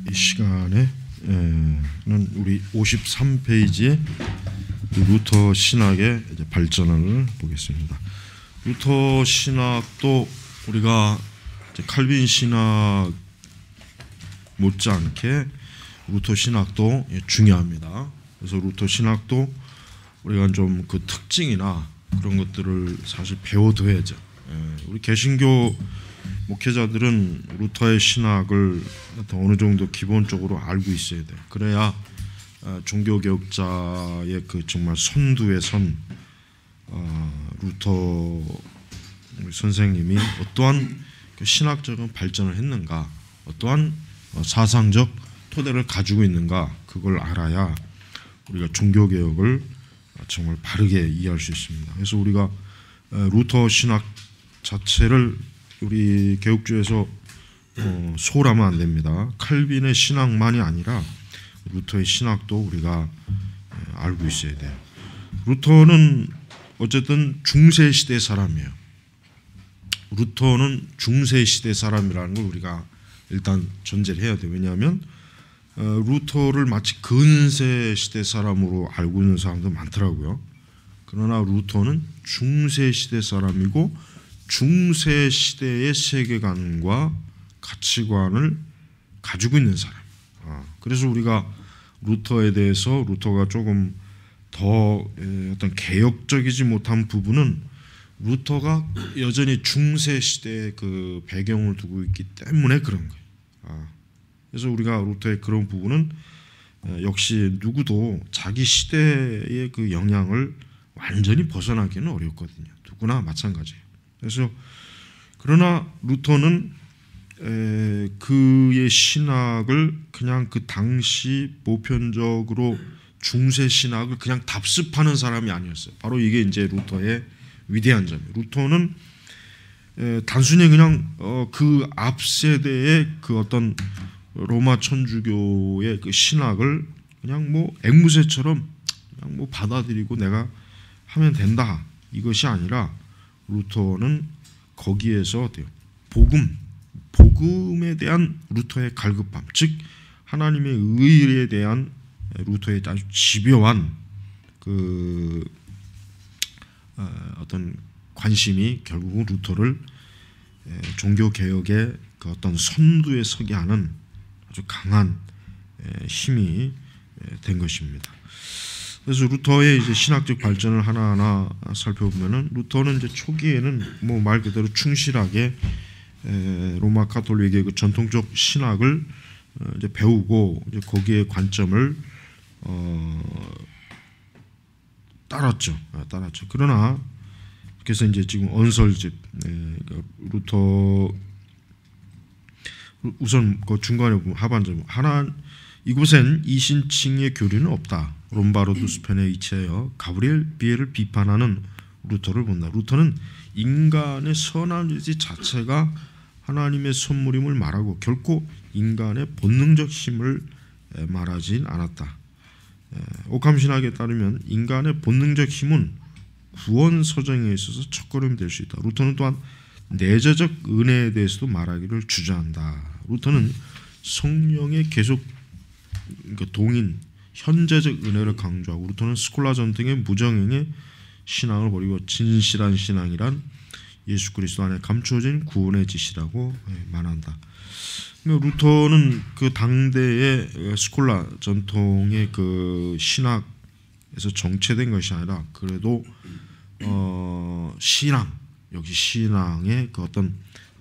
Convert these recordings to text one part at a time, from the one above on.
이 시간에는 우리 53페이지의 루터 신학의 이제 발전을 보겠습니다. 루터 신학도 우리가 이제 칼빈 신학 못지않게 루터 신학도 중요합니다. 그래서 루터 신학도 우리가 좀 그 특징이나 그런 것들을 사실 배워둬야죠. 우리 개신교 목회자들은 루터의 신학을 어느 정도 기본적으로 알고 있어야 돼요. 그래야 종교개혁자의 그 정말 선두에 선 루터 선생님이 어떠한 신학적인 발전을 했는가, 어떠한 사상적 토대를 가지고 있는가, 그걸 알아야 우리가 종교개혁을 정말 바르게 이해할 수 있습니다. 그래서 우리가 루터 신학 자체를 우리 개혁주에서 소홀하면 안 됩니다. 칼빈의 신학만이 아니라 루터의 신학도 우리가 알고 있어야 돼요. 루터는 어쨌든 중세 시대 사람이에요. 루터는 중세 시대 사람이라는 걸 우리가 일단 전제를 해야 돼요. 왜냐하면 루터를 마치 근세 시대 사람으로 알고 있는 사람도 많더라고요. 그러나 루터는 중세 시대 사람이고 중세 시대의 세계관과 가치관을 가지고 있는 사람. 그래서 우리가 루터에 대해서 루터가 조금 더 어떤 개혁적이지 못한 부분은 루터가 여전히 중세 시대의 그 배경을 두고 있기 때문에 그런 거예요. 그래서 우리가 루터의 그런 부분은 역시 누구도 자기 시대의 그 영향을 완전히 벗어나기는 어렵거든요. 누구나 마찬가지예요. 그래서 그러나 루터는 그의 신학을 그냥 그 당시 보편적으로 중세 신학을 그냥 답습하는 사람이 아니었어요. 바로 이게 이제 루터의 위대한 점이에요. 루터는 단순히 그냥 그 앞 세대의 그 어떤 로마 천주교의 그 신학을 그냥 뭐 앵무새처럼 그냥 뭐 받아들이고 내가 하면 된다, 이것이 아니라 루터는 거기에서 어때요? 복음에 대한 루터의 갈급함, 즉 하나님의 의에 대한 루터의 아주 집요한 그 어떤 관심이 결국은 루터를 종교 개혁의 그 어떤 선두에 서게 하는 아주 강한 힘이 된 것입니다. 그래서 루터의 이제 신학적 발전을 하나하나 살펴보면은 루터는 이제 초기에는 뭐 말 그대로 충실하게 로마 가톨릭의 그 전통적 신학을 이제 배우고 이제 거기에 관점을 따랐죠. 그러나 그래서 이제 지금 언설집 루터 우선 그 중간에 보면 하반절 이곳엔 이신칭의 교리는 없다. 롬바르두스 편에 의치하여 가브리엘 비에를 비판하는 루터를 본다. 루터는 인간의 선한 의지 자체가 하나님의 선물임을 말하고 결코 인간의 본능적 힘을 말하진 않았다. 오캄 신학에 따르면 인간의 본능적 힘은 구원 서정에 있어서 첫걸음이 될 수 있다. 루터는 또한 내재적 은혜에 대해서도 말하기를 주저한다. 루터는 성령의 계속 동인 현재적 은혜를 강조하고 루터는 스콜라 전통의 무정행의 신앙을 버리고 진실한 신앙이란 예수 그리스도 안에 감추어진 구원의 지시라고 말한다. 루터는 그 당대의 스콜라 전통의 그 신학에서 정체된 것이 아니라 그래도 신앙, 역시 신앙의 그 어떤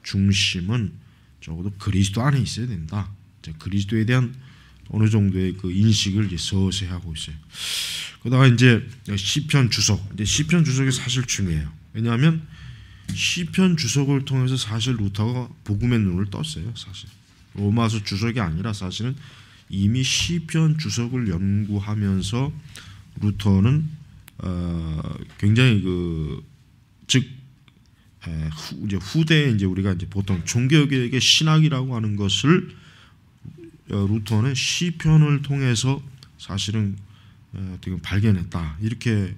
중심은 적어도 그리스도 안에 있어야 된다. 그리스도에 대한 어느 정도의 그 인식을 이제 서서히 하고 있어요. 그러다가 이제 시편 주석, 이제 시편 주석이 사실 중요해요. 왜냐하면 시편 주석을 통해서 사실 루터가 복음의 눈을 떴어요. 사실 로마서 주석이 아니라 사실은 이미 시편 주석을 연구하면서 루터는 굉장히 즉 이제 후대에 이제 우리가 이제 보통 종교개혁의 신학이라고 하는 것을 루터는 시편을 통해서 사실은 어떻게 발견했다, 이렇게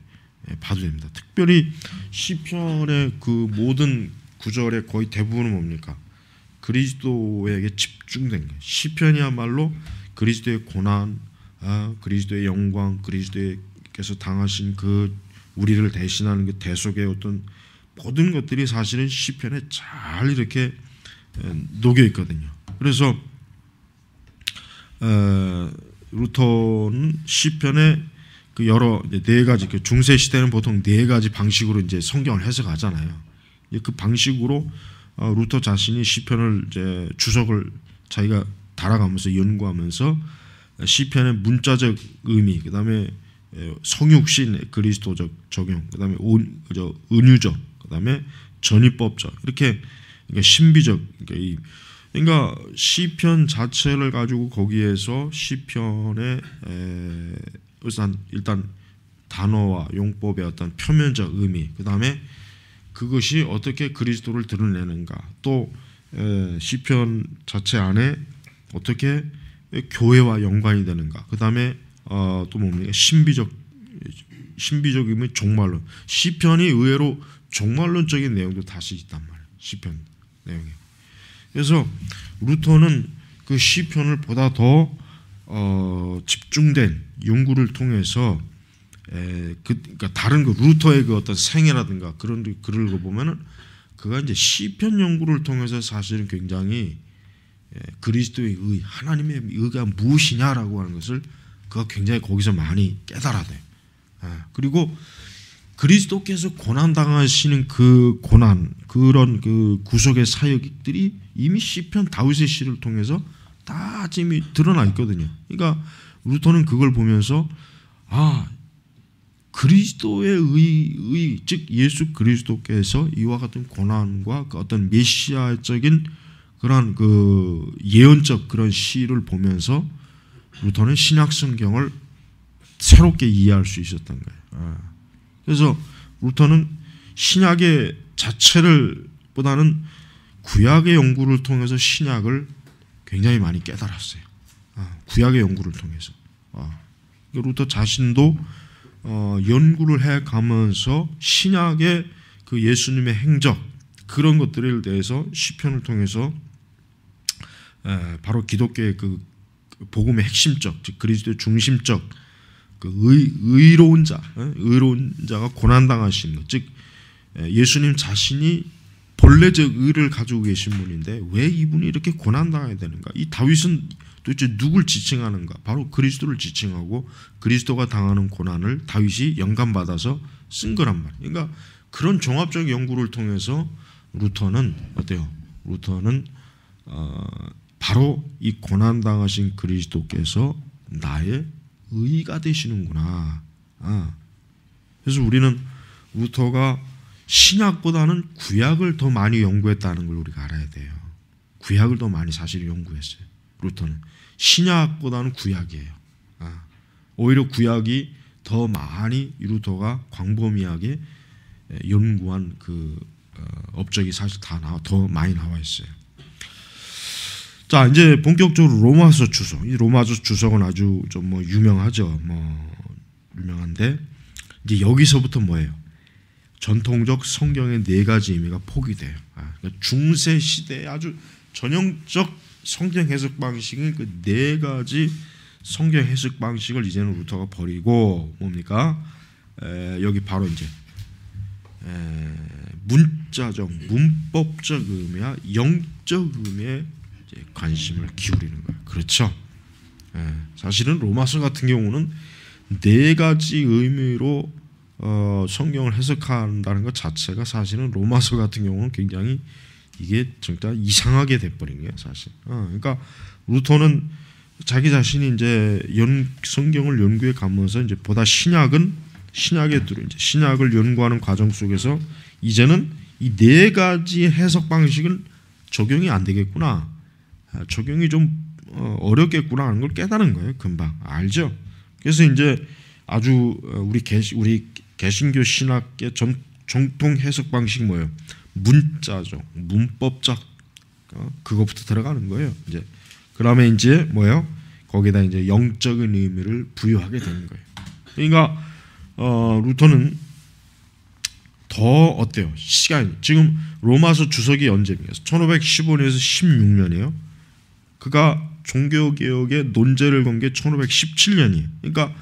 봐도 됩니다. 특별히 시편의 그 모든 구절의 거의 대부분은 뭡니까? 그리스도에게 집중된 거예요. 시편이야말로 그리스도의 고난, 그리스도의 영광, 그리스도께서 당하신 그 우리를 대신하는 그 대속의 어떤 모든 것들이 사실은 시편에 잘 이렇게 녹여 있거든요. 그래서 루터는 시편의 그 여러 네 가지, 그 중세 시대는 보통 네 가지 방식으로 이제 성경을 해석하잖아요. 그 방식으로 루터 자신이 시편을 이제 주석을 자기가 달아가면서 연구하면서 시편의 문자적 의미, 그다음에 성육신 그리스도적 적용, 그다음에 은유적, 그다음에 전이법적, 이렇게 그러니까 신비적, 그러니까 시편 자체를 가지고 거기에서 시편의 일단 단어와 용법의 어떤 표면적 의미, 그다음에 그것이 어떻게 그리스도를 드러내는가, 또 시편 자체 안에 어떻게 교회와 연관이 되는가, 그다음에 또 뭡니까, 신비적 의미, 종말론. 시편이 의외로 종말론적인 내용도 다시 있단 말이에요, 시편 내용에. 그래서 루터는 그 시편을 보다 더 집중된 연구를 통해서 그러니까 다른 그 루터의 그 어떤 생애라든가 그런 글을 읽어보면은 그가 이제 시편 연구를 통해서 사실은 굉장히 그리스도의 의, 하나님의 의가 무엇이냐라고 하는 것을 그가 굉장히 거기서 많이 깨달아요. 그리고 그리스도께서 고난 당하시는 그 고난, 그런 그 구속의 사역들이 이미 시편 다윗의 시를 통해서 다 이미 드러나 있거든요. 그러니까 루터는 그걸 보면서 그리스도의 의, 즉 예수 그리스도께서 이와 같은 고난과 그 어떤 메시아적인 그런 그 예언적 그런 시를 보면서 루터는 신약 성경을 새롭게 이해할 수 있었던 거예요. 그래서 루터는 신약의 자체를 보다는 구약의 연구를 통해서 신약을 굉장히 많이 깨달았어요. 구약의 연구를 통해서. 루터 자신도 연구를 해가면서 신약의 그 예수님의 행적, 그런 것들에 대해서 시편을 통해서 바로 기독교의 그 복음의 핵심적, 즉 그리스도의 중심적 그 의로운 자가 고난 당하신 것, 즉 예수님 자신이 본래적 의를 가지고 계신 분인데 왜 이분이 이렇게 고난 당해야 되는가? 이 다윗은 도대체 누굴 지칭하는가? 바로 그리스도를 지칭하고 그리스도가 당하는 고난을 다윗이 영감받아서 쓴 거란 말이에요. 그러니까 그런 종합적 연구를 통해서 루터는 어때요? 루터는 바로 이 고난 당하신 그리스도께서 나의 의가 되시는구나. 그래서 우리는 루터가 신약보다는 구약을 더 많이 연구했다는 걸 우리가 알아야 돼요. 구약을 더 많이 사실 연구했어요. 루터는 신약보다는 구약이에요. 오히려 구약이 더 많이 루터가 광범위하게 연구한 그 업적이 사실 더 많이 나와 있어요. 자, 이제 본격적으로 로마서 주석. 이 로마서 주석은 아주 좀 뭐 유명하죠. 유명한데 이제 여기서부터 뭐예요? 전통적 성경의 네 가지 의미가 포기돼요. 그러니까 중세 시대에 아주 전형적 성경 해석 방식인 그 네 가지 성경 해석 방식을 이제는 루터가 버리고 뭡니까? 여기 바로 이제 문자적, 문법적 의미와 영적 의미에 이제 관심을 기울이는 거예요. 그렇죠? 사실은 로마서 같은 경우는 네 가지 의미로 성경을 해석한다는 것 자체가 사실은 로마서 같은 경우는 굉장히 이게 진짜 이상하게 돼버린 거예요, 사실. 그러니까 루터는 자기 자신이 이제 성경을 연구해 가면서 이제 보다 신약에 들어 이제 신약을 연구하는 과정 속에서 이제는 이 네 가지 해석 방식은 적용이 안 되겠구나, 적용이 좀 어렵겠구나 하는 걸 깨달은 거예요. 금방 알죠. 그래서 이제 아주 우리 개신교 신학의 정통 해석 방식 뭐예요? 문자적, 문법적, 그것부터 들어가는 거예요. 이제 그다음에 이제 뭐예요? 거기다 이제 영적인 의미를 부여하게 되는 거예요. 그러니까 루터는 더 어때요? 시간 지금 로마서 주석이 언제입니까? 1515년에서 16년이에요. 그가 종교개혁의 논제를 건 게 1517년이에요. 그러니까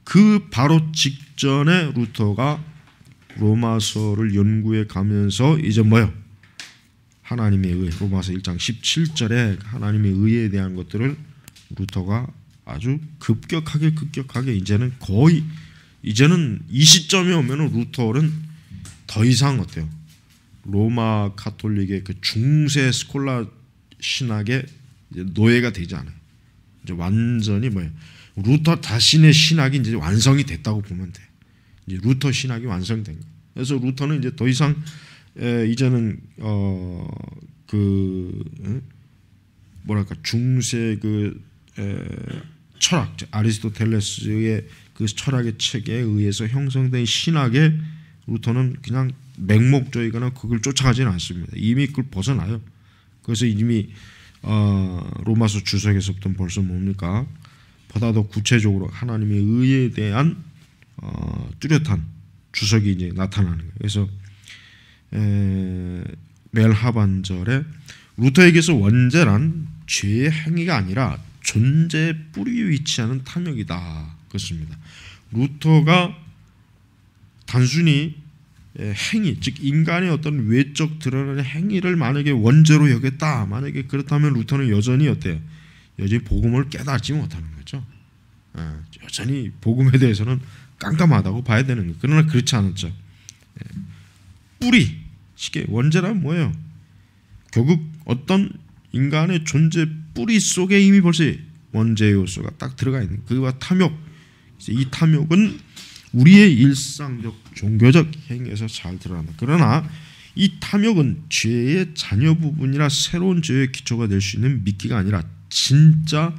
그 바로 직전에 루터가 로마서를 연구해 가면서 이제 뭐요? 하나님의 의, 로마서 1장 17절에 하나님의 의에 대한 것들을 루터가 아주 급격하게 이제는 이 시점에 오면은 루터는 더 이상 어때요? 로마 가톨릭의 그 중세 스콜라 신학의 이제 노예가 되지 않아요. 이제 완전히 뭐예요? 루터 자신의 신학이 이제 완성이 됐다고 보면 돼. 이제 루터 신학이 완성된 거예요. 그래서 루터는 이제 더 이상 이제는 뭐랄까 중세 철학 아리스토텔레스의 그 철학의 체계에 의해서 형성된 신학에 루터는 그냥 맹목적이거나 그걸 쫓아가지는 않습니다. 이미 그걸 벗어나요. 그래서 이미 로마서 주석에서부터 벌써 뭡니까? 보다 더 구체적으로 하나님의 의에 대한 뚜렷한 주석이 이제 나타나는 거예요. 그래서 맨 하반절에 루터에게서 원죄란 죄의 행위가 아니라 존재의 뿌리에 위치하는 탐욕이다. 그렇습니다. 루터가 단순히 행위, 즉 인간의 어떤 외적 드러나는 행위를 만약에 원죄로 여겼다. 만약에 그렇다면 루터는 여전히 어때요? 여전히 복음을 깨닫지 못하는 거죠. 여전히 복음에 대해서는 깜깜하다고 봐야 되는 거예요. 그러나 그렇지 않았죠. 뿌리, 쉽게 원죄란 뭐예요? 결국 어떤 인간의 존재 뿌리 속에 이미 벌써 원죄 요소가 딱 들어가 있는 그와 탐욕. 이 탐욕은 우리의 일상적 종교적 행위에서 잘 드러난다. 그러나 이 탐욕은 죄의 자녀 부분이라 새로운 죄의 기초가 될 수 있는 미끼가 아니라 진짜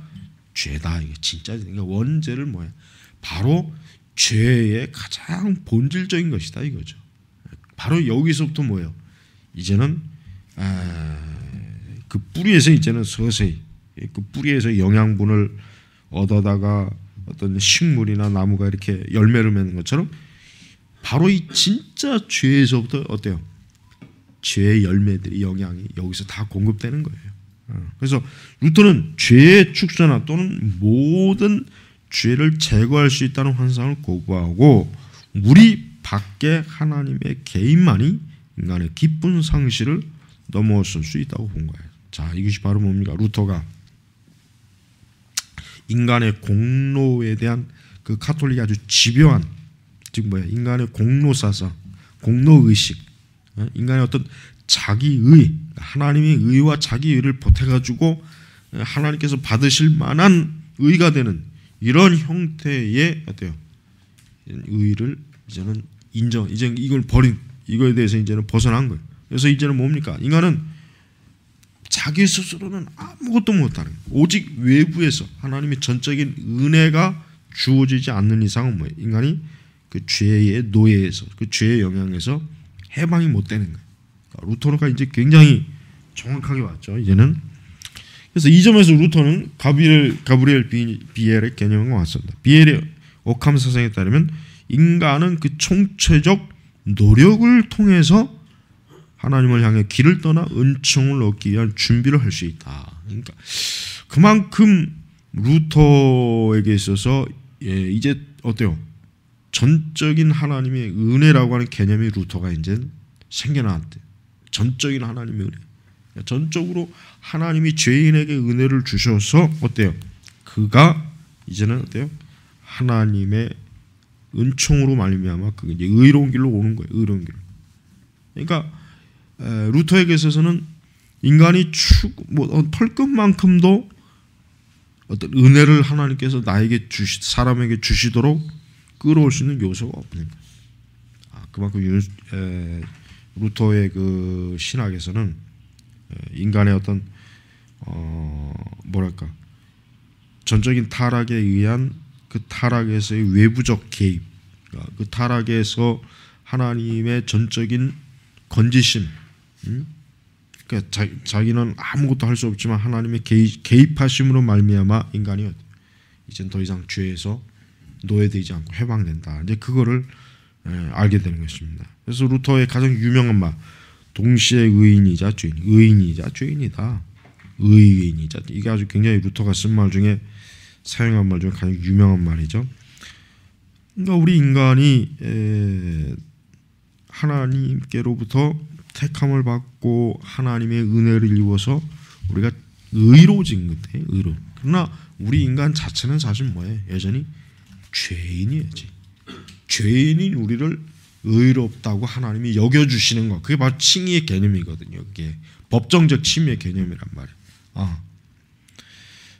죄다. 이게 진짜 그러니까 원죄를 뭐야? 바로 죄의 가장 본질적인 것이다 이거죠. 바로 여기서부터 뭐예요? 이제는 그 뿌리에서 이제는 서서히 그 뿌리에서 영양분을 얻어다가 어떤 식물이나 나무가 이렇게 열매를 맺는 것처럼 바로 이 진짜 죄에서부터 어때요? 죄의 열매들이 영양이 여기서 다 공급되는 거예요. 그래서 루터는 죄의 축소나 또는 모든 죄를 제거할 수 있다는 환상을 고고하고 우리 밖에 하나님의 개인만이 인간의 기쁜 상실을 넘어설 수 있다고 본 거예요. 자, 이것이 바로 뭡니까? 루터가 인간의 공로에 대한 그 가톨릭이 아주 집요한, 즉 뭐야? 인간의 공로 사상, 공로 의식, 인간의 어떤 자기의, 하나님의 의와 자기의를 보태가지고 하나님께서 받으실 만한 의가 되는 이런 형태의 어때요? 의를 이제는 이제 이걸 버린, 이거에 대해서 이제는 벗어난 거예요. 그래서 이제는 뭡니까? 인간은 자기 스스로는 아무것도 못하는 거예요. 오직 외부에서 하나님의 전적인 은혜가 주어지지 않는 이상은 뭐예요? 인간이 그 죄의 노예에서, 그 죄의 영향에서 해방이 못 되는 거예요. 그러니까 루터가 이제 굉장히 정확하게 왔죠. 이제는. 그래서 이 점에서 루터는 가브리엘 비엘의 개념과 왔습니다. 비엘의 오캄 사상에 따르면 인간은 그 총체적 노력을 통해서 하나님을 향해 길을 떠나 은총을 얻기 위한 준비를 할 수 있다. 그러니까 그만큼 루터에게 있어서 이제 어때요? 전적인 하나님의 은혜라고 하는 개념이 루터가 이제 생겨났대. 전적인 하나님의 은혜. 전적으로 하나님이 죄인에게 은혜를 주셔서 어때요? 그가 이제는 어때요? 하나님의 은총으로 말미암아 그 이제 의로운 길로 오는 거예요. 의로운 길로. 그러니까 루터에게 있어서는 인간이 털끝만큼도 어떤 은혜를 하나님께서 사람에게 주시도록 끌어올 수 있는 요소가 없는 거예요. 그만큼 루터의 그 신학에서는 인간의 어떤 뭐랄까 전적인 타락에 의한 그 타락에서의 외부적 개입, 그 타락에서 하나님의 전적인 건지심, 그러니까 자기는 아무것도 할 수 없지만 하나님의 개입하심으로 말미암아 인간이 이젠 더 이상 죄에서 노예되지 않고 해방된다. 이제 그거를 알게 되는 것입니다. 그래서 루터의 가장 유명한 말, 동시에 의인이자 죄인, 의인이자 죄인이다. 의인이자, 이게 아주 굉장히 루터가 쓴 말 중에, 사용한 말 중에 가장 유명한 말이죠. 그러니까 우리 인간이 하나님께로부터 택함을 받고 하나님의 은혜를 입어서 우리가 의로워진 건데, 의로. 그러나 우리 인간 자체는 사실 뭐예요? 여전히 죄인이지. 죄인인 우리를 의롭다고 하나님이 여겨주시는 것, 그게 바로 칭의의 개념이거든요. 그게 법정적 칭의의 개념이란 말이에요.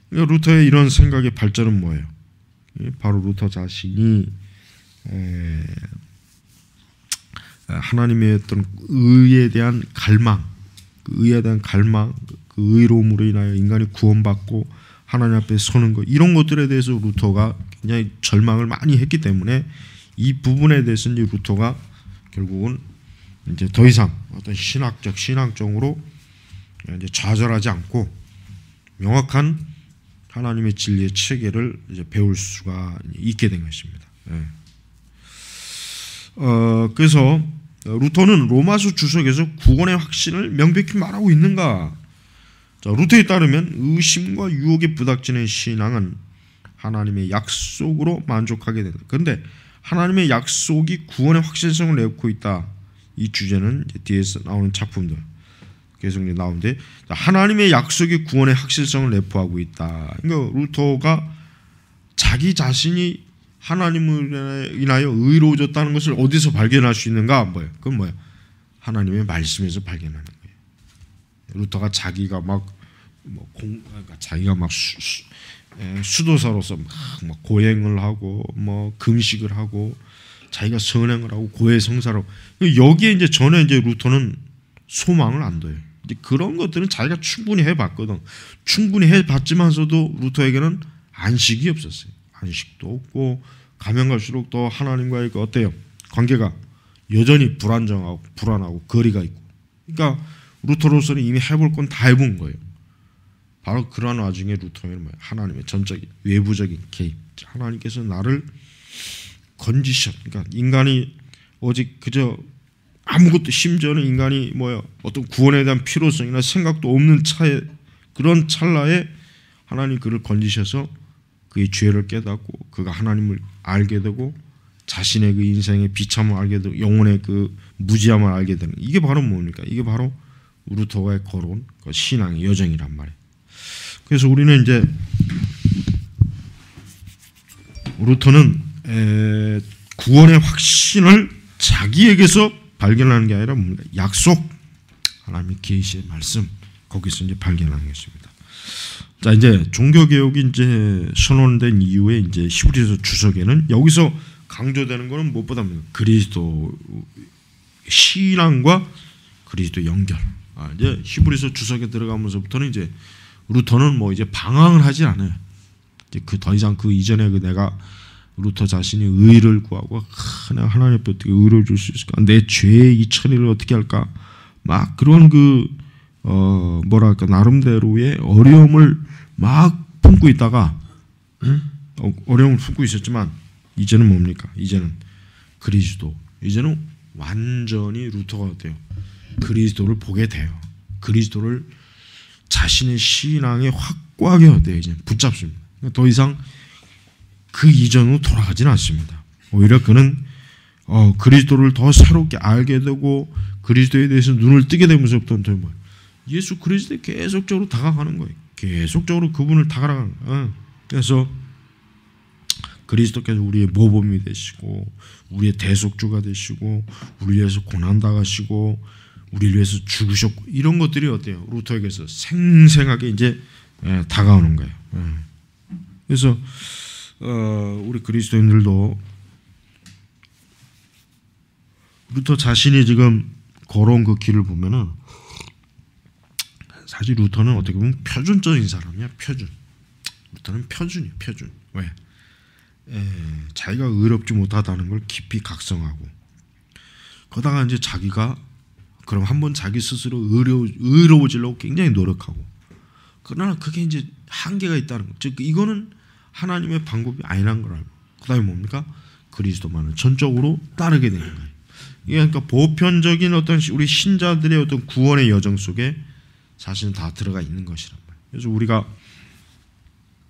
그러니까 루터의 이런 생각의 발전은 뭐예요? 바로 루터 자신이 하나님의 어떤 의에 대한 갈망, 그 의에 대한 갈망, 그 의로움으로 인하여 인간이 구원받고 하나님 앞에 서는 것, 이런 것들에 대해서 루터가 굉장히 절망을 많이 했기 때문에 이 부분에 대해서 이제 루터가 결국은 이제 더 이상 어떤 신앙적으로 이제 좌절하지 않고 명확한 하나님의 진리의 체계를 이제 배울 수가 있게 된 것입니다. 그래서 루터는 로마서 주석에서 구원의 확신을 명백히 말하고 있는가? 자, 루터에 따르면 의심과 유혹에 부닥치는 신앙은 하나님의 약속으로 만족하게 된다. 그런데 하나님의 약속이 구원의 확실성을 내놓고 있다. 이 주제는 이제 뒤에서 나오는 작품들 계속 나오는데, 하나님의 약속이 구원의 확실성을 내포하고 있다. 그러니까 루터가 자기 자신이 하나님을 인하여 의로워졌다는 것을 어디서 발견할 수 있는가? 뭐예요? 그건 뭐예요? 하나님의 말씀에서 발견하는 거예요. 루터가 자기가 자기가 수도사로서 막 고행을 하고 금식을 하고 자기가 선행을 하고 고해성사로, 여기에 이제 전에 이제 루터는 소망을 안 둬요. 이제 그런 것들은 자기가 충분히 해봤거든. 충분히 해봤지만서도 루터에게는 안식이 없었어요. 안식도 없고 가면 갈수록 또 하나님과의 그 어때요? 관계가 여전히 불안하고 거리가 있고. 그러니까 루터로서는 이미 해볼 건 다 해본 거예요. 바로 그러한 와중에 루터는 뭐예요? 하나님의 전적인 외부적인 개입. 하나님께서 나를 건지셔. 그러니까 인간이 오직 그저 아무것도, 심지어는 인간이 어떤 구원에 대한 필요성이나 생각도 없는 그런 찰나에 하나님 그를 건지셔서 그의 죄를 깨닫고 그가 하나님을 알게 되고 자신의 그 인생의 비참을 알게 되고 영혼의 그 무지함을 알게 되는, 이게 바로 뭡니까? 이게 바로 루터가 걸어온 그 신앙의 여정이란 말이에요. 그래서 우리는 이제 루터는 구원의 확신을 자기에게서 발견하는 게 아니라 뭡니까? 약속, 하나님의 계시의 말씀, 거기서 이제 발견하는 것입니다. 자, 이제 종교개혁이 이제 선언된 이후에 이제 히브리서 주석에는 여기서 강조되는 것은 무엇보다 그리스도 신앙과 그리스도 연결. 이제 히브리서 주석에 들어가면서부터는 이제 루터는 이제 방황을 하지 않아요. 이제 더 이상 그 이전에 내가 루터 자신이 의를 구하고 내가 하나님 앞에 어떻게 의를 줄 수 있을까? 내 죄의 이 처리를 어떻게 할까? 막 그런 뭐랄까 나름대로의 어려움을 막 품고 있다가 어려움을 품고 있었지만 이제는 뭡니까? 이제는 그리스도. 이제는 완전히 루터가 어때요? 그리스도를 보게 돼요. 그리스도를 자신의 신앙에 확고하게 어때요? 이제 붙잡습니다. 더 이상 그 이전으로 돌아가지는 않습니다. 오히려 그는 그리스도를 더 새롭게 알게 되고 그리스도에 대해서 눈을 뜨게 되면서부터는 예수 그리스도에 계속적으로 다가가는 거예요. 계속적으로 그분을 다가가는 거예요. 그래서 그리스도께서 우리의 모범이 되시고 우리의 대속주가 되시고 우리 위해서 고난당하시고 우리를 위해서 죽으셨고, 이런 것들이 어때요? 루터에게서 생생하게 이제 다가오는 거예요. 그래서 우리 그리스도인들도 루터 자신이 지금 걸어온 그 길을 보면은 사실 루터는 어떻게 보면 표준적인 사람이야. 루터는 표준이야. 표준. 왜? 자기가 의롭지 못하다는 걸 깊이 각성하고, 거다가 이제 자기가 그럼 한번 자기 스스로 의로워지려고 굉장히 노력하고, 그러나 그게 이제 한계가 있다는 거. 즉 이거는 하나님의 방법이 아니란 걸 알고, 그다음에 뭡니까? 그리스도만을 전적으로 따르게 되는 거예요. 그러니까 보편적인 어떤 우리 신자들의 어떤 구원의 여정 속에 사실은 다 들어가 있는 것이란 말이에요. 그래서 우리가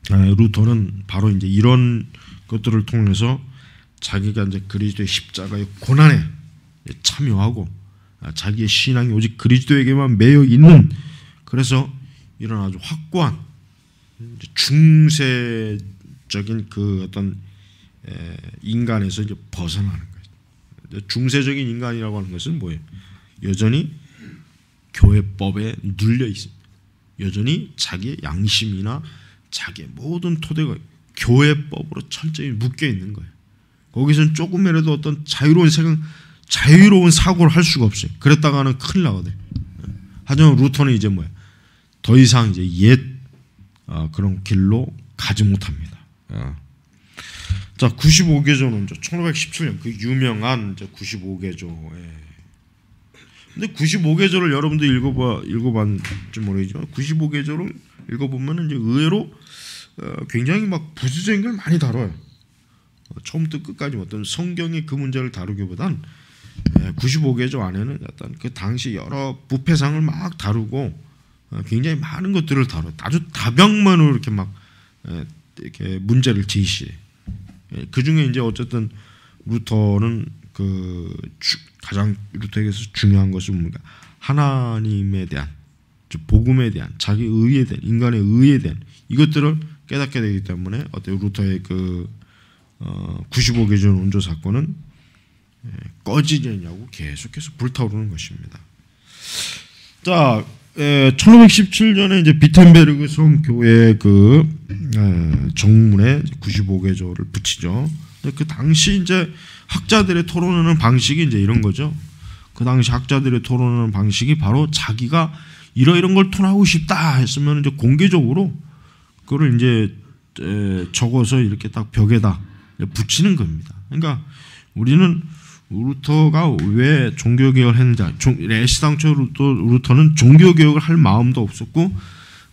루터는 바로 이제 이런 것들을 통해서 자기가 이제 그리스도의 십자가의 고난에 참여하고 자기의 신앙이 오직 그리스도에게만 매여 있는, 그래서 이런 아주 확고한 중세적인 그 어떤 인간에서 이제 벗어나는 거예요. 중세적인 인간이라고 하는 것은 뭐예요? 여전히 교회법에 눌려 있습니다. 여전히 자기의 양심이나 자기의 모든 토대가 교회법으로 철저히 묶여 있는 거예요. 거기서는 조금이라도 어떤 자유로운 사고를 할 수가 없어요. 그랬다가는 큰일 나거든요. 하지만 루터는 이제 뭐예요? 더 이상 이제 옛 그런 길로 가지 못합니다. 자, 95개조는 1517년 그 유명한 95개조. 근데 95개조를 여러분도 읽어봤는지 모르겠지만 95개조를 읽어보면 이제 의외로 굉장히 막 부수적인 걸 많이 다뤄요. 처음부터 끝까지 어떤 성경의 그 문제를 다루기보단 95개조 안에는 어떤 그 당시 여러 부패상을 막 다루고 굉장히 많은 것들을 다뤄요. 아주 다병만으로 이렇게 막 이렇게 문제를 제시해. 그 중에 이제 어쨌든 루터는 그 가장 루터에게서 중요한 것은 뭔가 하나님에 대한, 복음에 대한, 자기 의에 대한, 인간의 의에 대한 이것들을 깨닫게 되기 때문에 어때 루터의 그 95개조 논조 사건은 꺼지느냐고 계속해서 불타오르는 것입니다. 자, 1517년에 이제 비텐베르그 성교회 그 정문에 95개조를 붙이죠. 그 당시 이제 학자들의 토론하는 방식이 이제 이런 거죠. 그 당시 학자들의 토론하는 방식이 바로 자기가 이런 걸 토론하고 싶다 했으면 이제 공개적으로 그걸 이제 적어서 이렇게 딱 벽에다 붙이는 겁니다. 그러니까 우리는 루터가 왜 종교개혁을 했는지, 애시당초 루터는 종교개혁을 할 마음도 없었고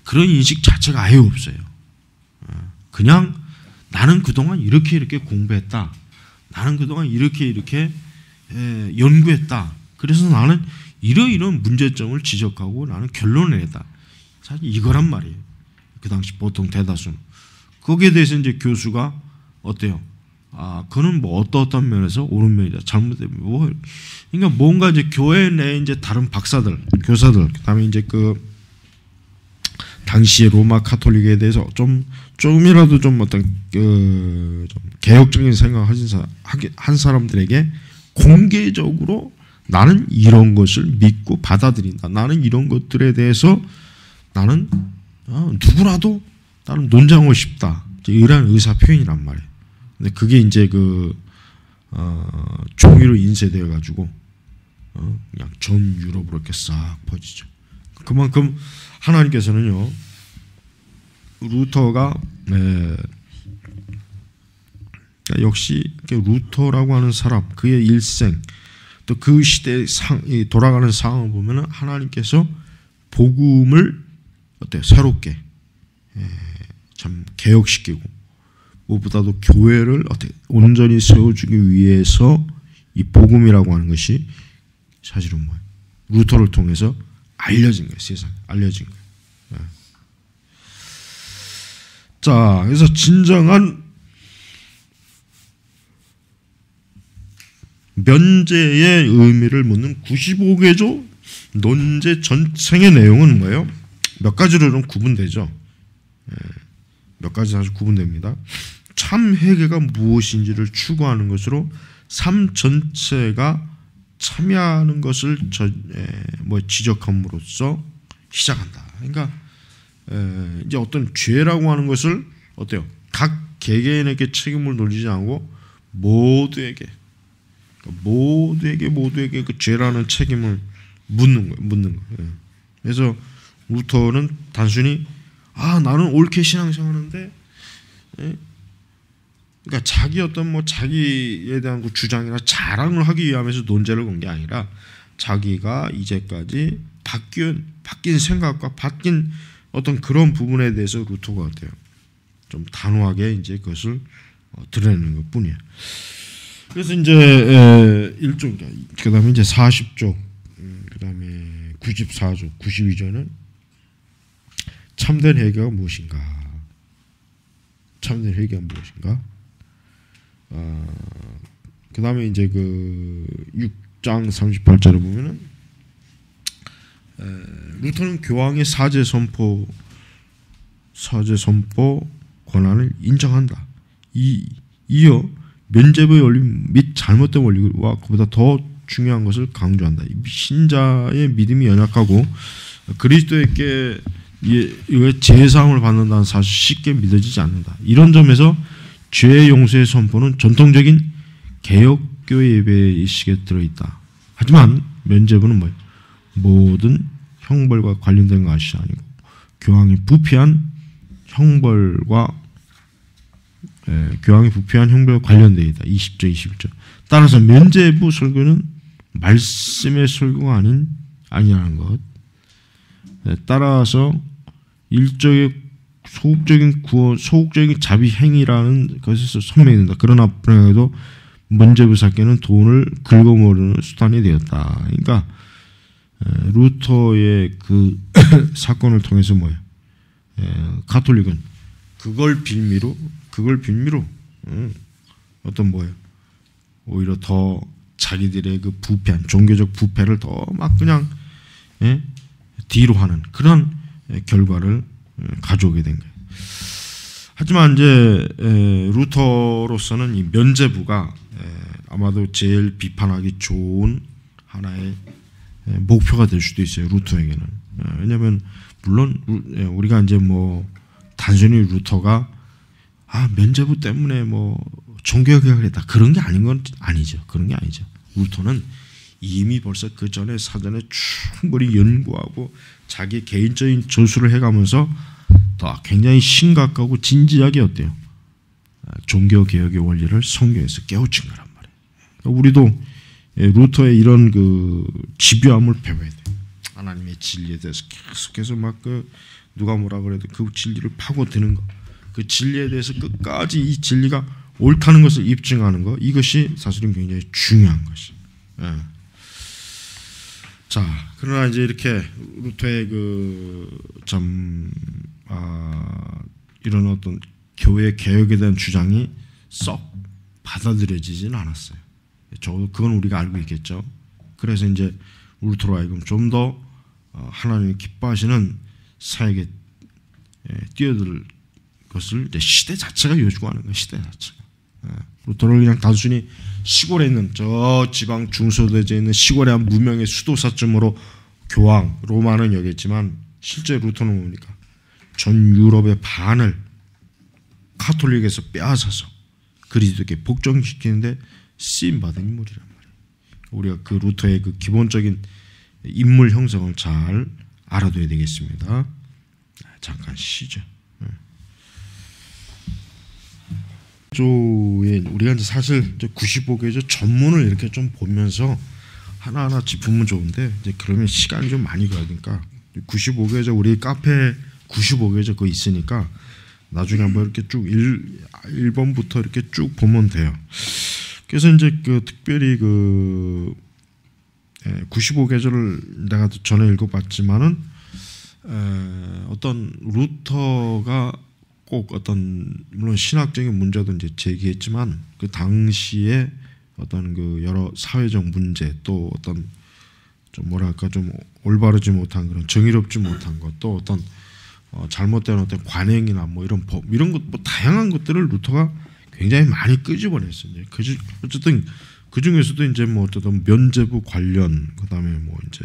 그런 인식 자체가 아예 없어요. 그냥 나는 그동안 이렇게 공부했다. 나는 그동안 이렇게 연구했다. 그래서 나는 이런 문제점을 지적하고 나는 결론을 냈다. 사실 이거란 말이에요. 그 당시 보통 대다수는. 거기에 대해서 이제 교수가 어때요? 그는 뭐 어떤 면에서 옳은 면이다, 잘못된 뭐, 그러니까 뭔가 이제 교회 내 이제 다른 박사들, 교사들, 그다음에 이제 그 당시의 로마 카톨릭에 대해서 조금이라도 좀 어떤 좀 개혁적인 생각을 한 사람들에게 공개적으로 나는 이런 것을 믿고 받아들인다. 나는 이런 것들에 대해서 나는 누구라도 나는 논쟁하고 싶다. 이런 의사 표현이란 말이에요. 근데 그게 이제 그 종이로 인쇄되어 가지고 그냥 전 유럽으로 이렇게 싹 퍼지죠. 그만큼 하나님께서는요, 루터가 역시 루터라고 하는 사람, 그의 일생, 또 그 시대의 돌아가는 상황을 보면은 하나님께서 복음을 새롭게 참 개혁시키고 무엇보다도 교회를 온전히 세워주기 위해서 이 복음이라고 하는 것이 사실은 뭐예요? 루터를 통해서 알려진 거예요. 세상에 알려진 거예요. 자, 그래서 진정한 면제의 의미를 묻는 95개조 논제 전체의 내용은 뭐예요? 몇 가지로는 구분되죠. 몇 가지 사실 구분됩니다. 참 회개가 무엇인지를 추구하는 것으로 삶 전체가 참여하는 것을 지적함으로써 시작한다. 그러니까 이제 어떤 죄라고 하는 것을 어때요? 각 개개인에게 책임을 돌리지 않고 모두에게 그 죄라는 책임을 묻는 거예요. 그래서 루터는 단순히 나는 옳게 신앙생활하는데, 그러니까 자기 자기에 대한 그 주장이나 자랑을 하기 위함에서 논제를 건 게 아니라 자기가 이제까지 바뀐 생각과 바뀐 어떤 그런 부분에 대해서 루터가 어때요? 좀 단호하게 이제 그것을 드러내는 것뿐이에요. 그래서 이제 일종 그다음에 이제 40조, 그다음에 94조, 92조는 참된 회개가 무엇인가? 참된 회개가 무엇인가? 그다음에 이제 그 6장 38절에 보면은 루터는 교황의 사죄 선포 권한을 인정한다. 이어 면죄부의 원리 및 잘못된 원리와 그보다 더 중요한 것을 강조한다. 신자의 믿음이 연약하고 그리스도에게 제사함을 받는다는 사실 쉽게 믿어지지 않는다. 이런 점에서 죄의 용서의 선포는 전통적인 개혁교회 예배의 의식에 들어있다. 하지만 면죄부는 뭐예요? 모든 형벌과 관련된 것이 아니고 교황이 부패한 형벌과 관련되어 있다. 20조, 21조. 따라서 면죄부 설교는 말씀의 설교가 아니라는 것. 따라서 일종의 소극적인 자비 행위라는 것에서 선명된다. 그러나 불행하게도 면죄부 쌓기는 돈을 긁어모으는 수단이 되었다. 그러니까 루터의 그 사건을 통해서 뭐예요? 가톨릭은 그걸 빌미로 어떤 뭐예요? 오히려 더 자기들의 그 부패한 종교적 부패를 더 막 그냥 뒤로 하는 그런 결과를 가져오게 된 거예요. 하지만 이제 루터로서는 이 면죄부가 아마도 제일 비판하기 좋은 하나의 목표가 될 수도 있어요. 루터에게는. 왜냐하면 물론 우리가 이제 뭐 단순히 루터가 면죄부 때문에 뭐 종교개혁을 했다 그런 게 아닌 건 아니죠. 그런 게 아니죠. 루터는 이미 벌써 그 전에 사전에 충분히 연구하고 자기 개인적인 저술을 해가면서 더 굉장히 심각하고 진지하게 어때요? 종교개혁의 원리를 성경에서 깨우친 거란 말이에요. 그러니까 우리도 루터의 이런 그 집요함을 배워야 돼요. 하나님의 진리에 대해서 계속해서 막 누가 뭐라 그래도 그 진리를 파고드는 거, 그 진리에 대해서 끝까지 이 진리가 옳다는 것을 입증하는 거, 이것이 사실은 굉장히 중요한 것이. 자, 그러나 이제 이렇게 루터의 이런 어떤 교회 개혁에 대한 주장이 썩 받아들여지지는 않았어요. 그건 우리가 알고 있겠죠. 그래서 이제 루터로 하여금 좀 더 하나님이 기뻐하시는 사역에 뛰어들 것을 이제 시대 자체가 요구하는 거예요. 시대 자체가. 루터를 그냥 단순히 시골에 있는 저 지방 중소도시에 있는 시골의 한 무명의 수도사쯤으로 교황 로마는 여겼지만 실제 루터는 뭡니까? 전 유럽의 반을 카톨릭에서 빼앗아서 그리스도께 복종시키는데 쓰임받은 인물이란 말이에요. 우리가 그 루터의 그 기본적인 인물 형성을 잘 알아둬야 되겠습니다. 잠깐 쉬죠. 우리가 이제 사실 95개조 전문을 이렇게 좀 보면서 하나하나 짚으면 좋은데 이제 그러면 시간이 좀 많이 가니까 95개조 우리 카페 95개조 그거 있으니까 나중에 한번 이렇게 쭉 1번부터 이렇게 쭉 보면 돼요. 그래서 이제 특별히 95개조를 내가 전에 읽어봤지만은 어떤 루터가 꼭 어떤 물론 신학적인 문제도 이제 제기했지만 그 당시에 어떤 그 여러 사회적 문제 또 어떤 좀 뭐랄까 좀 올바르지 못한 그런 정의롭지 못한 것 또 어떤 잘못된 어떤 관행이나 뭐 이런 법 이런 것 뭐 다양한 것들을 루터가 굉장히 많이 끄집어냈어요. 어쨌든 그 중에서도 이제 뭐 어떤 면죄부 관련 그다음에 뭐 이제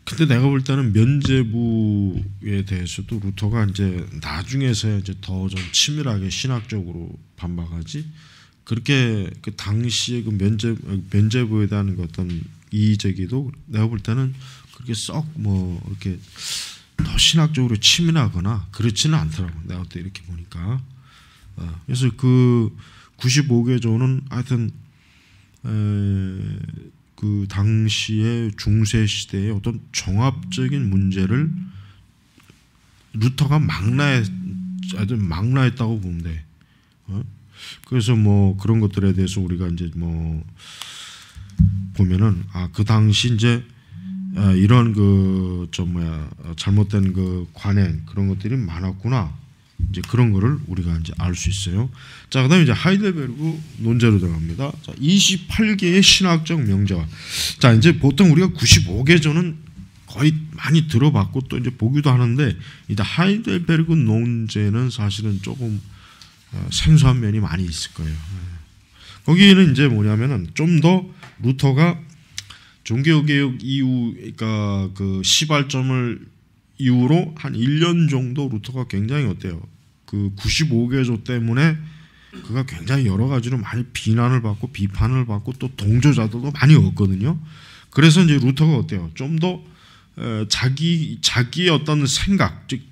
근데 내가 볼 때는 면죄부에 대해서도 루터가 이제 나중에서야 이제 더 좀 치밀하게 신학적으로 반박하지 그렇게 그 당시에 그 면죄부에 대한 어떤 이의제기도 내가 볼 때는 그렇게 썩 뭐 이렇게 더 신학적으로 치밀하거나 그렇지는 않더라고 내가 그때 이렇게 보니까 그래서 그 95개조는 하여튼 그 당시의 중세 시대의 어떤 종합적인 문제를 루터가 망라했다고 보면 돼. 그래서 뭐 그런 것들에 대해서 우리가 이제 뭐 보면은 그 당시 이제 이런 그 잘못된 그 관행 그런 것들이 많았구나. 이제 그런 거를 우리가 이제 알 수 있어요. 자, 그다음에 이제 하이델베르그 논제로 들어갑니다. 자, 28개의 신학적 명제와 자, 이제 보통 우리가 95개조는 거의 많이 들어봤고 또 이제 보기도 하는데 이제 하이델베르그 논제는 사실은 조금 생소한 면이 많이 있을 거예요. 거기는 이제 뭐냐면은 좀 더 루터가 종교개혁 이후 그러니까 그 시발점을 이후로 한 1년 정도 루터가 굉장히 어때요? 그 95개조 때문에 그가 굉장히 여러 가지로 많이 비난을 받고 비판을 받고 또 동조자들도 많이 얻거든요. 그래서 이제 루터가 어때요? 좀 더 자기의 어떤 생각, 즉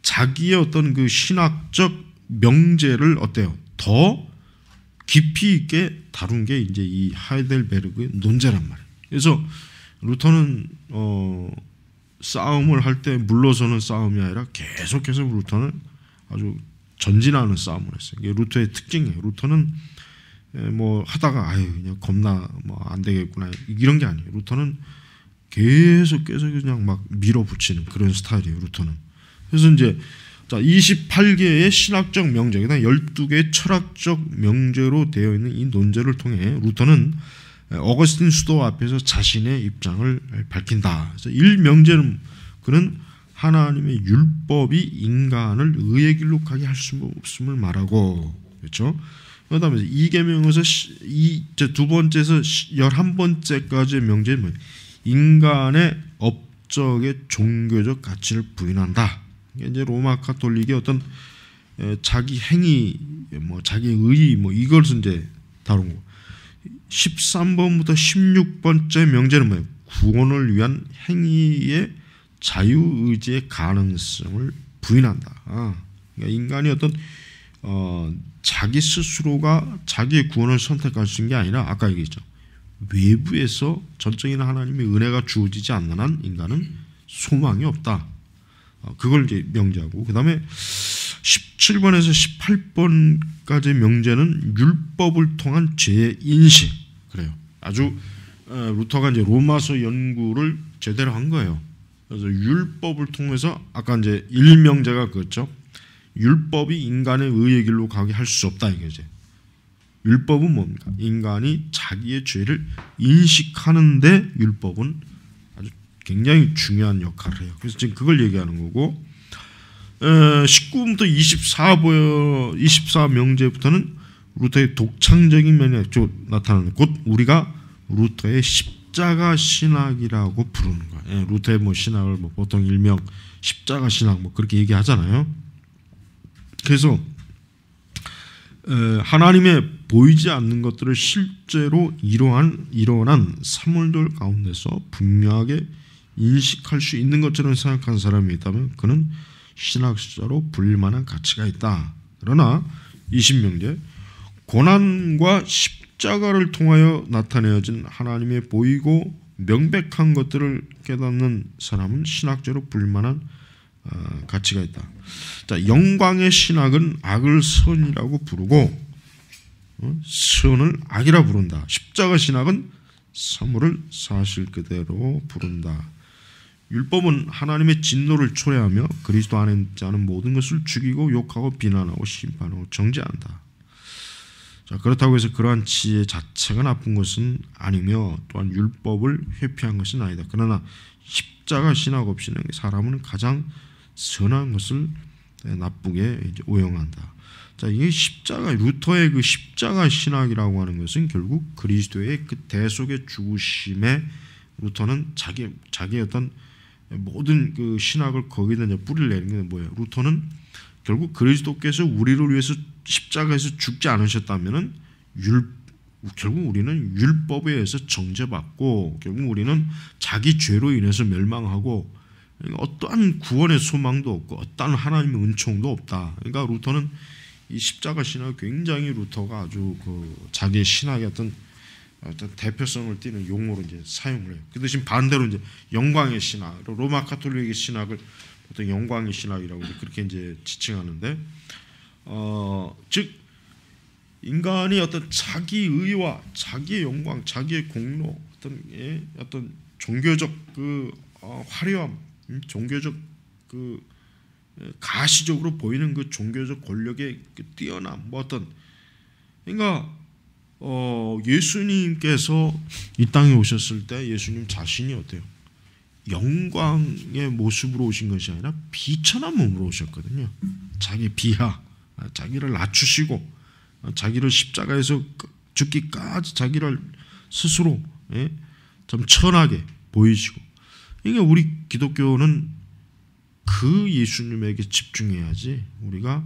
자기의 어떤 그 신학적 명제를 어때요? 더 깊이 있게 다룬 게 이제 이 하이델베르그의 논제란 말이에요. 그래서 루터는 싸움을 할 때 물러서는 싸움이 아니라 계속해서 루터는 아주 전진하는 싸움을 했어요. 이게 루터의 특징이에요. 루터는 뭐 하다가 그냥 겁나 뭐 안 되겠구나 이런 게 아니에요. 루터는 계속 그냥 막 밀어붙이는 그런 스타일이에요. 루터는. 그래서 이제 자 28개의 신학적 명제, 그다음 12개의 철학적 명제로 되어 있는 이 논제를 통해 루터는 어거스틴 수도 앞에서 자신의 입장을 밝힌다. 그래서 1명제는 그는 하나님의 율법이 인간을 의의 길로 가게 할 수 없음을 말하고, 그렇죠? 그다음에 2계명에서 두 번째에서 11번째까지의 명제는 뭐예요? 인간의 업적의 종교적 가치를 부인한다. 이제 로마 카톨릭의 어떤 자기 행위, 뭐 자기 의, 뭐 이것을 이제 다룬 거. 13번부터 16번째 명제는 뭐예요? 구원을 위한 행위의 자유의지의 가능성을 부인한다. 그러니까 인간이 어떤 자기 스스로가 자기의 구원을 선택할 수 있는 게 아니라 아까 얘기했죠. 외부에서 전적인 하나님의 은혜가 주어지지 않는 한 인간은 소망이 없다. 그걸 이제 명제하고, 그 다음에 17번에서 18번까지의 명제는 율법을 통한 죄의 인식. 그래요. 아주 루터가 이제 로마서 연구를 제대로 한 거예요. 그래서 율법을 통해서 아까 이제 1명제가 그랬죠. 율법이 인간의 의의 길로 가게 할 수 없다 이거죠. 율법은 뭡니까? 인간이 자기의 죄를 인식하는데 율법은 아주 굉장히 중요한 역할을 해요. 그래서 지금 그걸 얘기하는 거고, 19부터 24명제부터는 루터의 독창적인 면이 나타나는, 곧 우리가 루터의 십자가 신학이라고 부르는 거예요. 루터의 뭐 신학을 뭐 보통 일명 십자가 신학 뭐 그렇게 얘기하잖아요. 그래서 하나님의 보이지 않는 것들을 실제로 일어난 사물들 가운데서 분명하게 인식할 수 있는 것처럼 생각한 사람이 있다면 그는 신학자로 불릴 만한 가치가 있다. 그러나 20명제 고난과 십자가를 통하여 나타내어진 하나님의 보이고 명백한 것들을 깨닫는 사람은 신학자로 불릴 만한 가치가 있다. 자, 영광의 신학은 악을 선이라고 부르고 선을 악이라 부른다. 십자가 신학은 사물을 사실 그대로 부른다. 율법은 하나님의 진노를 초래하며 그리스도 안에 있지 않은 모든 것을 죽이고 욕하고 비난하고 심판하고 정죄한다. 자, 그렇다고 해서 그러한 지혜 자체가 나쁜 것은 아니며 또한 율법을 회피한 것은 아니다. 그러나 십자가 신학 없이는 사람은 가장 선한 것을 나쁘게 이제 오용한다. 자, 이게 루터의 그 십자가 신학이라고 하는 것은 결국 그리스도의 그 대속의 죽으심에 루터는 자기의 어떤 모든 그 신학을 거기다 이제 뿌리를 내는 게 뭐예요? 루터는 결국 그리스도께서 우리를 위해서 십자가에서 죽지 않으셨다면은 결국 우리는 율법에 의해서 정죄받고 결국 우리는 자기 죄로 인해서 멸망하고 어떠한 구원의 소망도 없고 어떠한 하나님의 은총도 없다. 그러니까 루터는 이 십자가 신학 굉장히 루터가 아주 그 자기의 신학의 어떤 대표성을 띠는 용어로 이제 사용을 해요. 그 대신 반대로 이제 영광의 신학, 로마 카톨릭의 신학을 보통 영광의 신학이라고 그렇게 이제 지칭하는데, 즉 인간이 어떤 자기 의와 자기의 영광, 자기의 공로, 어떤 종교적 그 화려함, 종교적 그 가시적으로 보이는 그 종교적 권력의 그 뛰어남, 뭐 어떤 그러니까 예수님께서 이 땅에 오셨을 때 예수님 자신이 어때요? 영광의 모습으로 오신 것이 아니라 비천한 몸으로 오셨거든요. 자기 비하, 자기를 낮추시고 자기를 십자가에서 죽기까지 자기를 스스로 좀 천하게 보이시고, 이게 우리 기독교는 그 예수님에게 집중해야지 우리가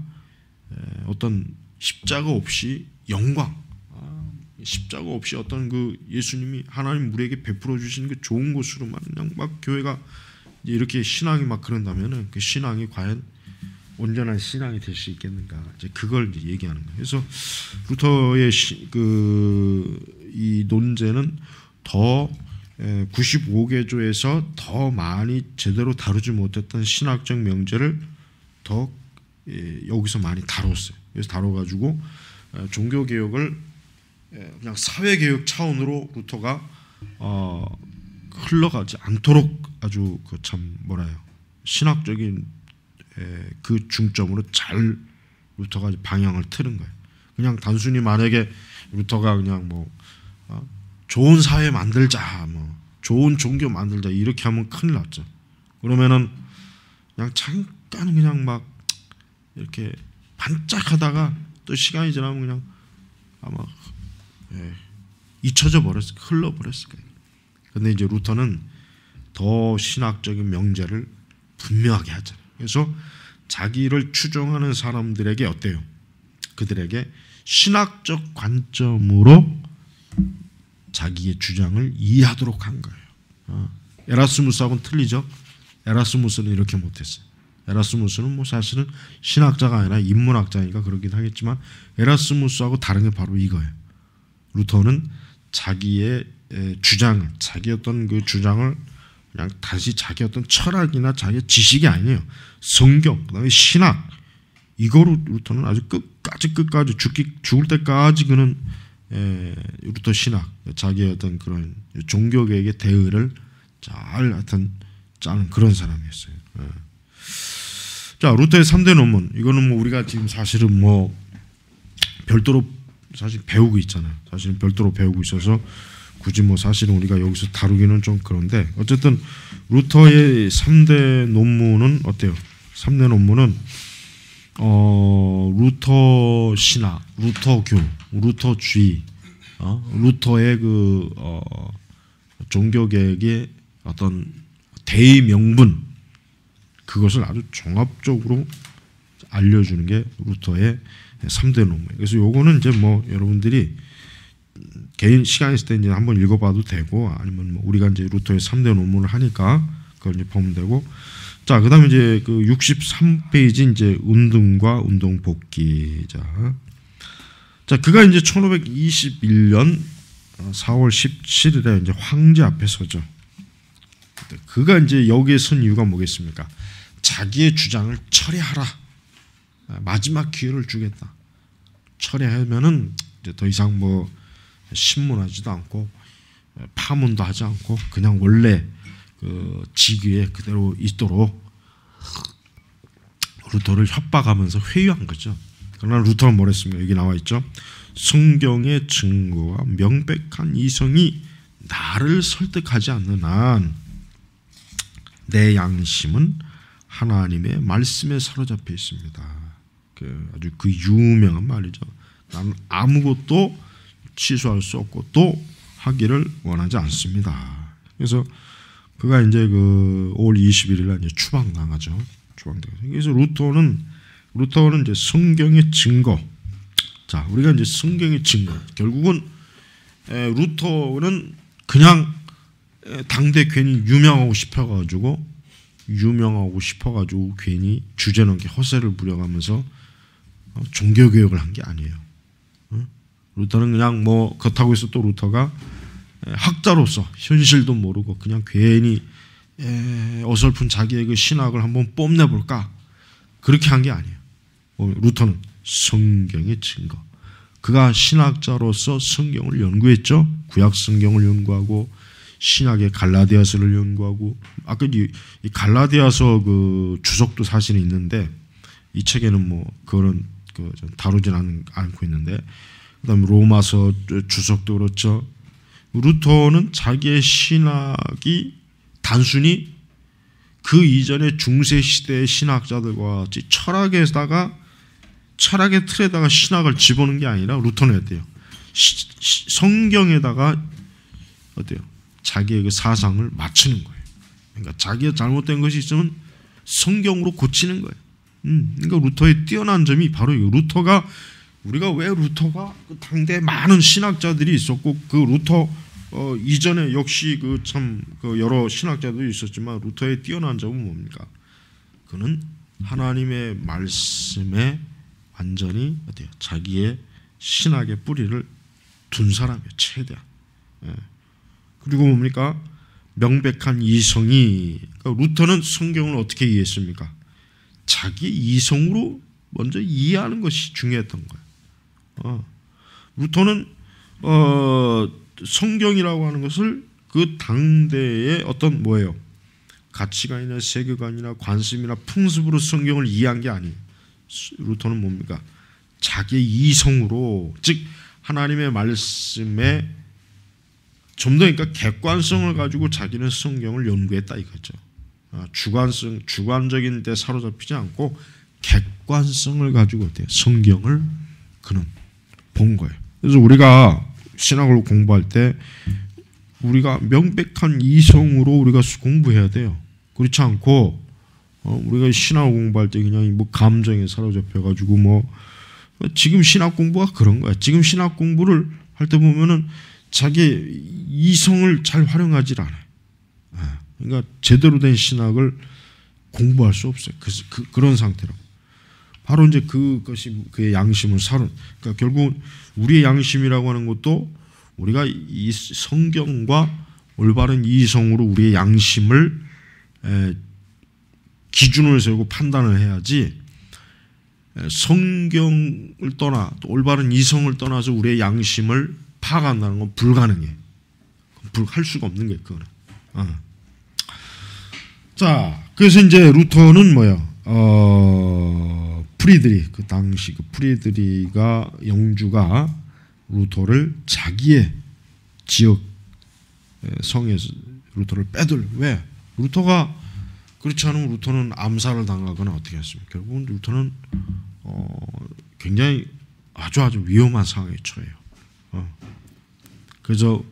어떤 십자가 없이 영광, 십자가 없이 어떤 그 예수님이 하나님 우리에게 베풀어 주신 그 좋은 것으로만 그냥 막 교회가 이렇게 신앙이 막 그런다면은 그 신앙이 과연 온전한 신앙이 될 수 있겠는가? 이제 그걸 이제 얘기하는 거예요. 그래서 루터의 이 논제는 더 95개조에서 더 많이 제대로 다루지 못했던 신학적 명제를 더 여기서 많이 다뤘어요. 그래서 다뤄가지고 종교 개혁을 그냥 사회 개혁 차원으로 루터가 흘러가지 않도록 아주 그 참 뭐라요, 신학적인 그 중점으로 잘 루터가 방향을 틀은 거예요. 그냥 단순히 만약에 루터가 그냥 뭐 좋은 사회 만들자, 뭐 좋은 종교 만들자 이렇게 하면 큰일 났죠. 그러면은 그냥 잠깐 그냥 막 이렇게 반짝하다가 또 시간이 지나면 그냥 아마 잊혀져 버렸을, 흘러버렸을 거예요. 그런데 이제 루터는 더 신학적인 명제를 분명하게 하잖아요. 그래서 자기를 추종하는 사람들에게 어때요? 그들에게 신학적 관점으로 자기의 주장을 이해하도록 한 거예요. 에라스무스하고는 틀리죠. 에라스무스는 이렇게 못했어요. 에라스무스는 뭐 사실은 신학자가 아니라 인문학자니까 그러긴 하겠지만 에라스무스하고 다른 게 바로 이거예요. 루터는 자기의 주장을, 자기 어떤 그 주장을 그냥 다시 자기 어떤 철학이나 자기의 지식이 아니에요. 성경, 그다음에 신학, 이거로 루터는 아주 끝까지 죽을 때까지 그는 루터 신학, 자기의 어떤 그런 종교계획의 대의를 잘 하여튼 짜는 그런 사람이었어요. 자, 루터의 3대 논문, 이거는 뭐 우리가 지금 사실은 뭐 별도로 사실 배우고 있잖아요. 사실은 별도로 배우고 있어서 굳이 뭐 사실은 우리가 여기서 다루기는 좀 그런데, 어쨌든 루터의 3대 논문은 어때요? 3대 논문은 루터 신학, 루터교, 루터주의, 루터의 그 종교개혁의 어떤 대의 명분, 그것을 아주 종합적으로 알려주는 게 루터의 3대 논문. 그래서 요거는 이제 뭐 여러분들이 개인 시간 있을 때 이제 한번 읽어봐도 되고, 아니면 뭐 우리가 이제 루터의 3대 논문을 하니까 그걸 이제 보면 되고. 자, 그다음에 이제 그 63페이지 이제 운동과 운동 복귀. 자, 그가 이제 1521년 4월 17일에 이제 황제 앞에 서죠. 그가 이제 여기에 선 이유가 뭐겠습니까? 자기의 주장을 철회하라. 마지막 기회를 주겠다. 철회하면은 이제 더 이상 뭐 신문하지도 않고 파문도 하지 않고 그냥 원래 그 직위에 그대로 있도록 루터를 협박하면서 회유한 거죠. 그러나 루터는 뭐랬습니까? 여기 나와 있죠. 성경의 증거와 명백한 이성이 나를 설득하지 않는 한 내 양심은 하나님의 말씀에 사로잡혀 있습니다. 아주 그 유명한 말이죠. 나는 아무것도 취소할 수 없고 또 하기를 원하지 않습니다. 그래서 그가 이제 그 5월 21일에 이제 추방당하죠. 그래서 루터는 이제 성경의 증거. 자, 우리가 이제 성경의 증거. 결국은 루터는 그냥 당대 괜히 유명하고 싶어가지고 괜히 주제넘게 허세를 부려가면서 종교개혁을 한 게 아니에요. 루터는 그냥 뭐 그렇다고 해서 또 루터가 학자로서 현실도 모르고 그냥 괜히 어설픈 자기의 그 신학을 한번 뽐내볼까, 그렇게 한 게 아니에요. 루터는 성경의 증거, 그가 신학자로서 성경을 연구했죠. 구약 성경을 연구하고 신약의 갈라디아서를 연구하고 아까 이 갈라디아서 그 주석도 사실 있는데 이 책에는 뭐 그런 다루진 않고 있는데 그다음에 로마서 주석도 그렇죠. 루터는 자기의 신학이 단순히 그 이전의 중세 시대의 신학자들과 같이 철학의 틀에다가 신학을 집어넣은 게 아니라 루터는 어때요? 성경에다가 어때요? 자기의 그 사상을 맞추는 거예요. 그러니까 자기의 잘못된 것이 있으면 성경으로 고치는 거예요. 그러니까 루터의 뛰어난 점이 바로 이 우리가 왜 루터가 그 당대에 많은 신학자들이 있었고 그 루터 이전에 역시 그 여러 신학자들이 있었지만 루터의 뛰어난 점은 뭡니까? 그는 하나님의 말씀에 완전히 어때요? 자기의 신학의 뿌리를 둔 사람이에요. 최대한. 예. 그리고 뭡니까? 명백한 이성이. 그러니까 루터는 성경을 어떻게 이해했습니까? 자기 이성으로 먼저 이해하는 것이 중요했던 거예요. 루터는 성경이라고 하는 것을 그 당대의 어떤 뭐예요? 가치관이나 세계관이나 관습이나 풍습으로 성경을 이해한 게 아니에요. 루터는 뭡니까? 자기의 이성으로, 즉 하나님의 말씀에 좀 더 그러니까 객관성을 가지고 자기는 성경을 연구했다 이거죠. 주관적인 데 사로잡히지 않고 객관성을 가지고 어때요? 성경을 그는 본 거예요. 그래서 우리가 신학을 공부할 때 우리가 명백한 이성으로 우리가 공부해야 돼요. 그렇지 않고 우리가 신학을 공부할 때 그냥 뭐 감정에 사로잡혀 가지고 지금 신학 공부가 그런 거야. 지금 신학 공부를 할 때 보면은 자기 이성을 잘 활용하지 않아요. 그러니까 제대로 된 신학을 공부할 수 없어요. 그런 상태로. 바로 이제 그것이 그의 양심을 그러니까 결국 우리의 양심이라고 하는 것도 우리가 이 성경과 올바른 이성으로 우리의 양심을 기준을 세우고 판단을 해야지 성경을 떠나 또 올바른 이성을 떠나서 우리의 양심을 파악한다는 건 불가능해. 할 수가 없는 거예요. 그거는. 자, 그래서 이제 루터는 프리드리 그 당시 그 프리드리가 영주가 루터를 자기의 지역 성에서 루터를 왜? 루터가 그렇지 않으면 루터는 암살을 당하거나 어떻게 했습니까? 결국은 루터는 굉장히 아주 위험한 상황에 처해요. 그래서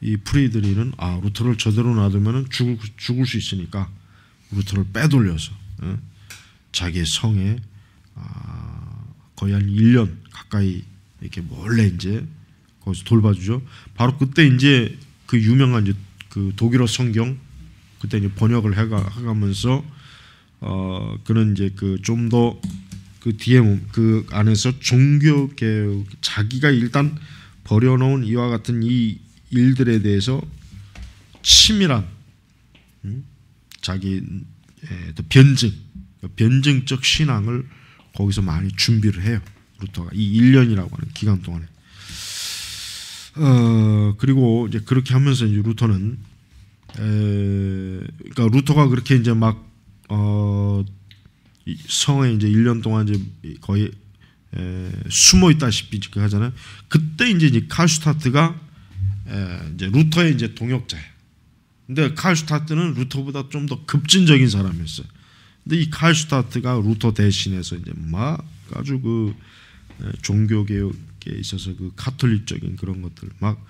이 프리드리는 루터를 저대로 놔두면 죽을 수 있으니까 루터를 빼돌려서 자기의 성에 거의 한 1년 가까이 이렇게 몰래 이제 거기서 돌봐주죠. 바로 그때 이제 그 유명한 이제 그 독일어 성경 그때 이제 번역을 해가면서 그는 이제 그 좀 더 그 뒤에 그 안에서 종교 개혁 자기가 일단 버려놓은 이와 같은 이 일들에 대해서 치밀한 자기 변증적 신앙을 거기서 많이 준비를 해요. 루터가 이 1년이라고 하는 기간 동안에. 그리고 이제 그렇게 하면서 이제 루터는 그러니까 루터가 그렇게 이제 막 성에 이제 1년 동안 이제 거의 숨어 있다시피 하잖아요. 그때 이제 칼슈타트가 이제 루터의 이제 동역자예요. 근데 칼슈타트는 루터보다 좀 더 급진적인 사람이었어요. 근데 이 칼슈타트가 루터 대신해서 이제 막 아주 그 종교 개혁에 있어서 그 가톨릭적인 그런 것들 막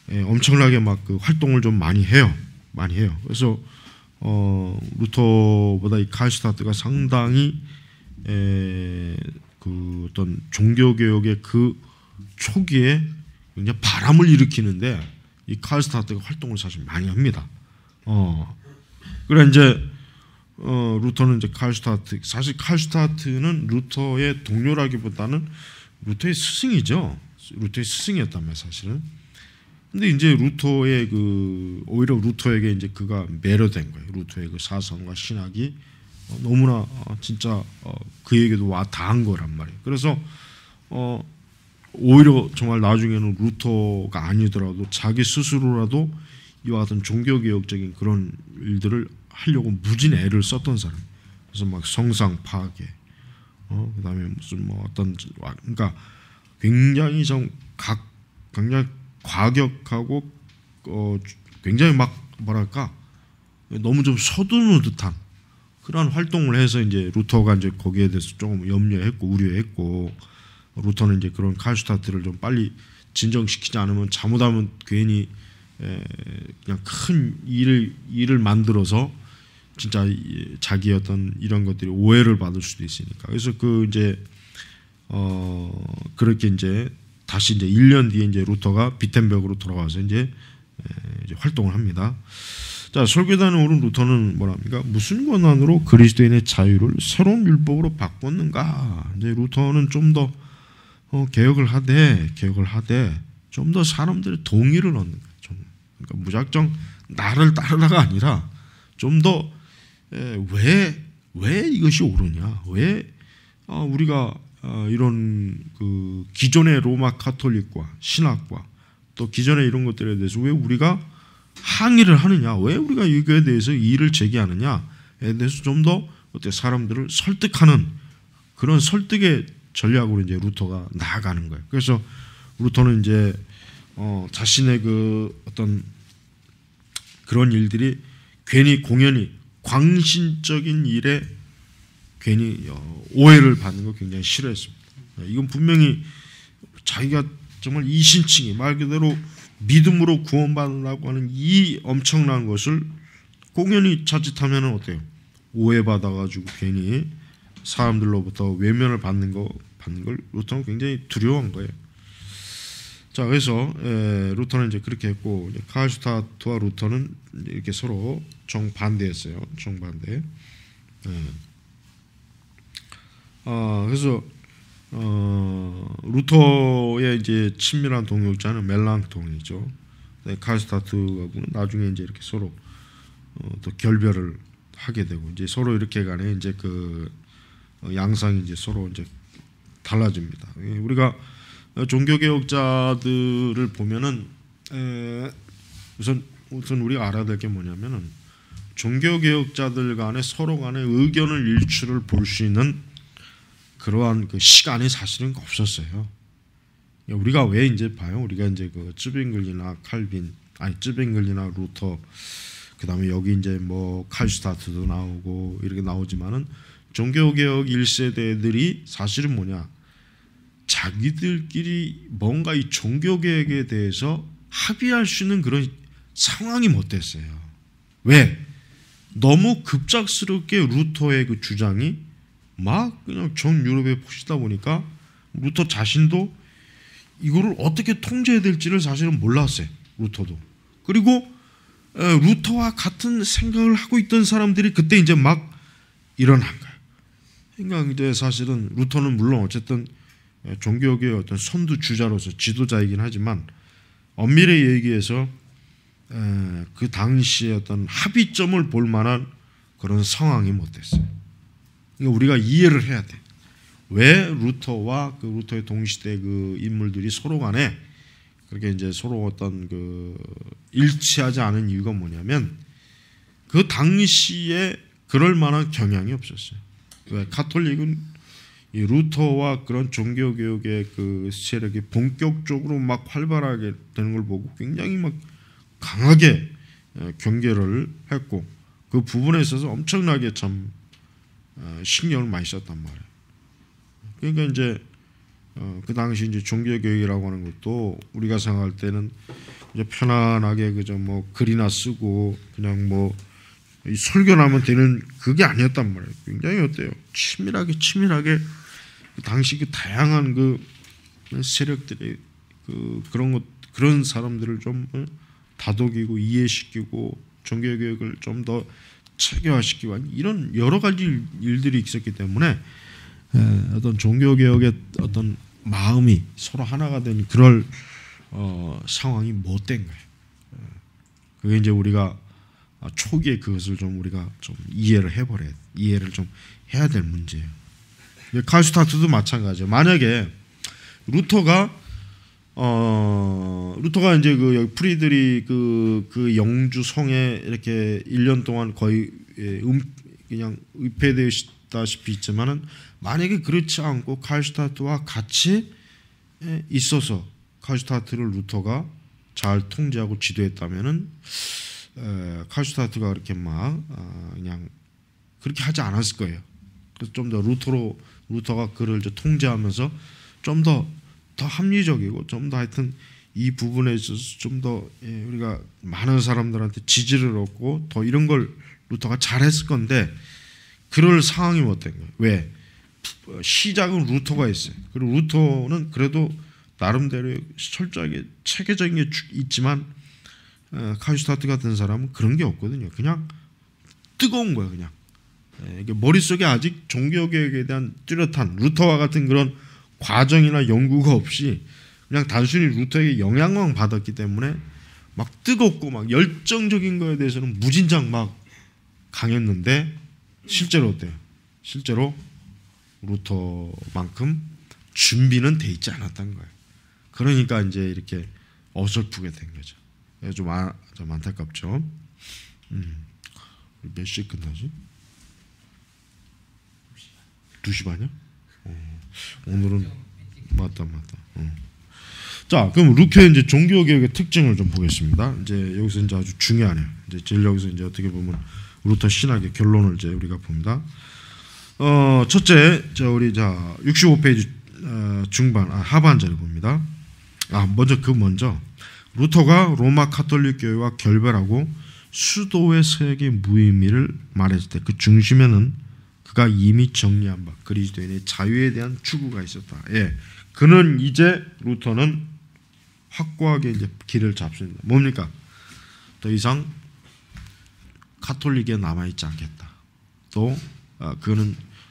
엄청나게 막 그 활동을 좀 많이 해요. 그래서 루터보다 이 칼슈타트가 상당히 그 어떤 종교 개혁의 그 초기에 그냥 바람을 일으키는데 이 칼슈타트가 활동을 사실 많이 합니다. 그래 이제 루터는 이제 사실 칼슈타트는 루터의 동료라기보다는 루터의 스승이죠. 루터의 스승이었다며 사실은. 근데 이제 루터의 오히려 루터에게 이제 그가 매료된 거예요. 루터의 그 사상과 신학이 너무나 진짜 그에게도 와 닿은 거란 말이에요. 그래서 오히려 정말 나중에는 루터가 아니더라도 자기 스스로라도 이와 같은 종교개혁적인 그런 일들을 하려고 무진 애를 썼던 사람. 그래서 막 성상 파괴, 그다음에 무슨 뭐 어떤, 그러니까 굉장히 굉장히 과격하고 굉장히 막 뭐랄까 너무 좀 서두르는 듯한 그런 활동을 해서 이제 루터가 이제 거기에 대해서 조금 염려했고 우려했고, 루터는 이제 그런 칼슈타트를 좀 빨리 진정시키지 않으면 잘못하면 괜히 그냥 큰 일을 만들어서 진짜 자기 어떤 이런 것들이 오해를 받을 수도 있으니까. 그래서 그 이제 그렇게 이제 다시 이제 1년 뒤에 이제 루터가 비텐베르크로 돌아와서 이제 활동을 합니다. 자, 설교단에 오른 루터는 뭐랍니까? 무슨 권한으로 그리스도인의 자유를 새로운 율법으로 바꿨는가? 이제 루터는 좀 더 개혁을 하되 좀 더 사람들의 동의를 얻는 거예요. 그러니까 무작정 나를 따르라가 아니라 좀 더 왜 이것이 옳으냐? 왜 우리가 이런 그 기존의 로마 카톨릭과 신학과 또 기존의 이런 것들에 대해서 왜 우리가 항의를 하느냐? 왜 우리가 이거에 대해서 이의를 제기하느냐에 대해서 좀 더 어때 사람들을 설득하는 그런 설득의 전략으로 이제 루터가 나아가는 거예요. 그래서 루터는 이제 자신의 그 어떤 그런 일들이 괜히 공연히 광신적인 일에 괜히 오해를 받는 거 굉장히 싫어했습니다. 이건 분명히 자기가 정말 이신칭이 말 그대로 믿음으로 구원받으려고 하는 이 엄청난 것을 공연히 자칫하면 어때요? 오해받아가지고 괜히 사람들로부터 외면을 받는 걸 루터는 굉장히 두려워한 거예요. 자, 그래서 루터는 이제 그렇게 했고, 칼슈타트와 루터는 이렇게 서로 정반대했어요. 정반대. 그래서 루터의 이제 친밀한 동역자는 멜랑크톤이죠. 칼슈타트하고는 나중에 이제 이렇게 서로 또 결별을 하게 되고, 이제 서로 이렇게 간에 이제 그 양상이 이제 서로 이제 달라집니다. 우리가 종교개혁자들을 보면은 우선 우리가 알아야 될 게 뭐냐면은 종교개혁자들 간에 서로 간의 의견을 일치를 볼 수 있는 그러한 그 시간이 사실은 없었어요. 우리가 왜 이제 봐요? 우리가 이제 그 쯔빙글리나 쯔빙글리나 루터, 그다음에 여기 이제 뭐 칼슈타트도 나오고 이렇게 나오지만은 종교개혁 1세대들이 사실은 뭐냐? 자기들끼리 뭔가 이 종교개혁에 대해서 합의할 수 있는 그런 상황이 못 됐어요. 왜? 너무 급작스럽게 루터의 그 주장이 막 그냥 전 유럽에 퍼지다 보니까 루터 자신도 이거를 어떻게 통제해야 될지를 사실은 몰랐어요. 루터도. 그리고 루터와 같은 생각을 하고 있던 사람들이 그때 이제 막 일어난 거예요. 그러니까 이제 사실은 루터는 물론 어쨌든 종교계의 어떤 선두 주자로서 지도자이긴 하지만 엄밀히 얘기해서 그 당시에 어떤 합의점을 볼 만한 그런 상황이 못 됐어요. 그러니까 우리가 이해를 해야 돼. 왜 루터와 그 루터의 동시대 그 인물들이 서로 간에 그렇게 이제 서로 어떤 그 일치하지 않은 이유가 뭐냐면 그 당시에 그럴 만한 경향이 없었어요. 왜? 가톨릭은 이 루터와 그런 종교개혁의 그 세력이 본격적으로 막 활발하게 되는 걸 보고 굉장히 막 강하게 경계를 했고 그 부분에 있어서 엄청나게 참 신경을 많이 썼단 말이에요. 그러니까 이제 그 당시 이제 종교개혁이라고 하는 것도 우리가 생각할 때는 이제 편안하게 그저 뭐 글이나 쓰고 그냥 뭐 설교하면 되는 그게 아니었단 말이에요. 굉장히 어때요? 치밀하게 그 당시 그 다양한 그 세력들의 그런 사람들을 좀 다독이고 이해시키고 종교개혁을 좀 더 체계화시키고 이런 여러 가지 일들이 있었기 때문에 어떤 종교개혁의 어떤 마음이 서로 하나가 된 그럴 상황이 못 된 거예요. 그게 이제 우리가 초기에 그것을 좀 우리가 좀 이해를 좀 해야 될 문제예요. 칼슈타트도 마찬가지예요. 만약에 루터가 루터가 이제 그 여기 프리드리 그 영주 성에 이렇게 1년 동안 거의 그냥 의폐되었다시피 있지만은 만약에 그렇지 않고 칼슈타트와 같이 있어서 칼슈타트를 루터가 잘 통제하고 지도했다면은 칼슈타트가 그렇게 막 그냥 그렇게 하지 않았을 거예요. 그래서 좀 더 루터가 그를 이제 통제하면서 좀 더 합리적이고 좀 더 하여튼 이 부분에 있어서 좀 더 우리가 많은 사람들한테 지지를 얻고 더 이런 걸 루터가 잘했을 건데 그럴 상황이 못 된 거예요. 왜? 시작은 루터가 했어요. 그리고 루터는 그래도 나름대로 철저하게 체계적인 게 있지만 칼슈타트 같은 사람은 그런 게 없거든요. 그냥 뜨거운 거예요. 그냥 이게 머릿속에 아직 종교개혁에 대한 뚜렷한 루터와 같은 그런 과정이나 연구가 없이 그냥 단순히 루터에게 영향만 받았기 때문에 막 뜨겁고 막 열정적인 거에 대해서는 무진장 막 강했는데 실제로 어때요? 실제로 루터만큼 준비는 돼 있지 않았던 거예요. 그러니까 이제 이렇게 어설프게 된 거죠. 좀 안타깝죠. 몇 시에 끝나지? 2시 반이야? 오늘은 맞다. 자, 그럼 루터의 이제 종교 개혁의 특징을 좀 보겠습니다. 이제 여기서 이제 아주 중요하네요. 이제 제일 여기서 이제 어떻게 보면 루터 신학의 결론을 이제 우리가 봅니다. 첫째, 우리 65페이지 중반 하반절을 봅니다. 먼저 루터가 로마 카톨릭 교회와 결별하고 수도의 세계 무의미를 말했을 때 그 중심에는 그가 이미 정리한 바 그리스도인의 자유에 대한 추구가 있었다. 그는 이제 루터는 확고하게 이제 길을 잡습니다. 뭡니까? 더 이상 카톨릭에 남아 있지 않겠다. 또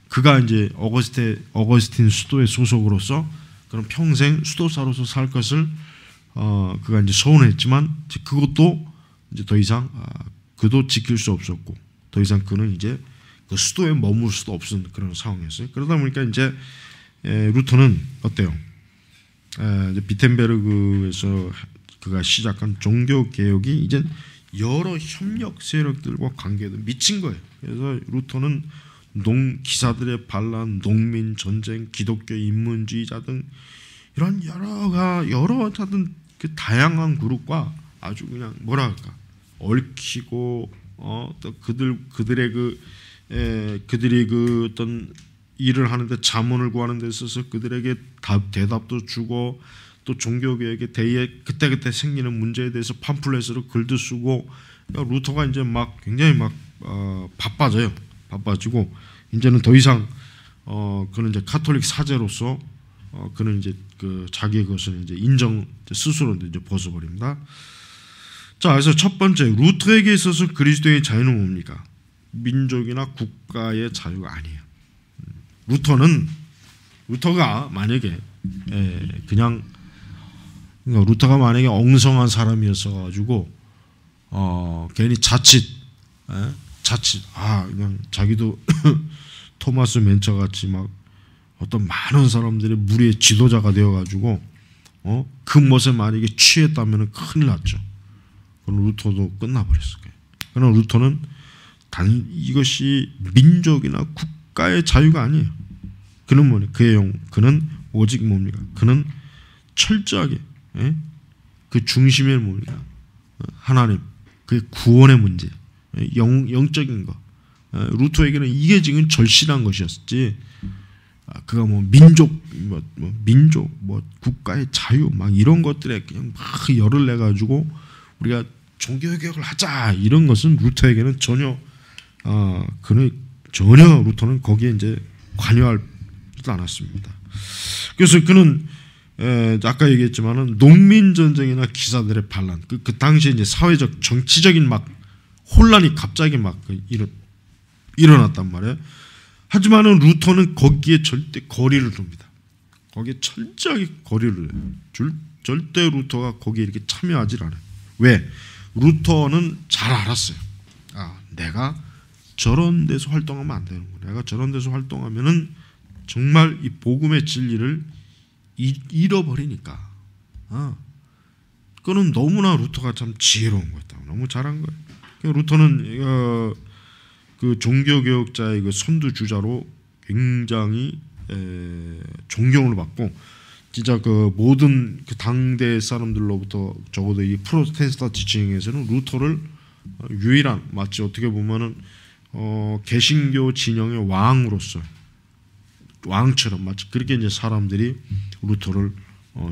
그가 이제 어거스틴 수도의 소속으로서 그런 평생 수도사로서 살 것을 그가 이제 서운했지만 그것도 이제 더 이상 그도 지킬 수 없었고 더 이상 그는 이제 그 수도에 머물 수도 없은 그런 상황이었어요. 그러다 보니까 이제 루터는 어때요? 이제 비텐베르그에서 그가 시작한 종교 개혁이 이제 여러 협력 세력들과 관계도 미친 거예요. 그래서 루터는 기사들의 반란, 농민 전쟁, 기독교 인문주의자 등 이런 여러 하여튼 그 다양한 그룹과 아주 그냥 뭐랄까 얽히고 또 그들이 그 어떤 일을 하는데 자문을 구하는 데 있어서 그들에게 대답도 주고 또 종교개혁의 대의에 그때그때 생기는 문제에 대해서 팜플렛으로 글도 쓰고 그러니까 루터가 이제 막 굉장히 막 바빠지고 이제는 더 이상 그는 이제 카톨릭 사제로서 그는 이제 그 자기의 것을 이제 스스로 이제 벗어버립니다. 자, 그래서 첫 번째 루터에게 있어서 그리스도의 자유는 뭡니까? 민족이나 국가의 자유가 아니에요. 루터가 만약에 루터가 만약에 엉성한 사람이었어 가지고 괜히 자칫 그냥 자기도 토마스 멘처 같이 막 어떤 많은 사람들의 무리의 지도자가 되어 가지고 그 멋에 만약에 취했다면 큰일 났죠. 그럼 루터도 끝나버렸을 거예요. 그러나 루터는 이것이 민족이나 국가의 자유가 아니에요. 그는 뭐냐? 그는 오직 뭡니까? 그는 철저하게 그 중심에 뭡니까? 하나님, 그의 구원의 문제, 영적인 거. 루터에게는 이게 지금 절실한 것이었지. 그가 민족, 국가의 자유, 막 이런 것들에 그냥 막 열을 내 가지고 우리가 종교개혁을 하자 이런 것은 루터에게는 전혀 루터는 거기에 이제 관여하지도 않았습니다. 그래서 그는 아까 얘기했지만은 농민 전쟁이나 기사들의 반란, 그 당시에 이제 사회적 정치적인 막 혼란이 갑자기 막 일어났단 말이에요. 하지만은 루터는 거기에 절대 거리를 둡니다. 거기에 철저하게 거리를 절대 루터가 거기에 이렇게 참여하지 않아요. 왜? 루터는 잘 알았어요. 내가 저런 데서 활동하면 안 되는구나. 내가 저런 데서 활동하면은 정말 이 복음의 진리를 잃어버리니까 그거는 너무나 루터가 참 지혜로운 거였다. 너무 잘한 거예요. 루터는 그 종교개혁자의 그 선두주자로 굉장히 존경을 받고, 진짜 그 모든 그 당대 사람들로부터 적어도 이 프로테스탄트 진영에서는 루터를 유일한, 마치 어떻게 보면은 개신교 진영의 왕으로서, 왕처럼 마치 그렇게 이제 사람들이 루터를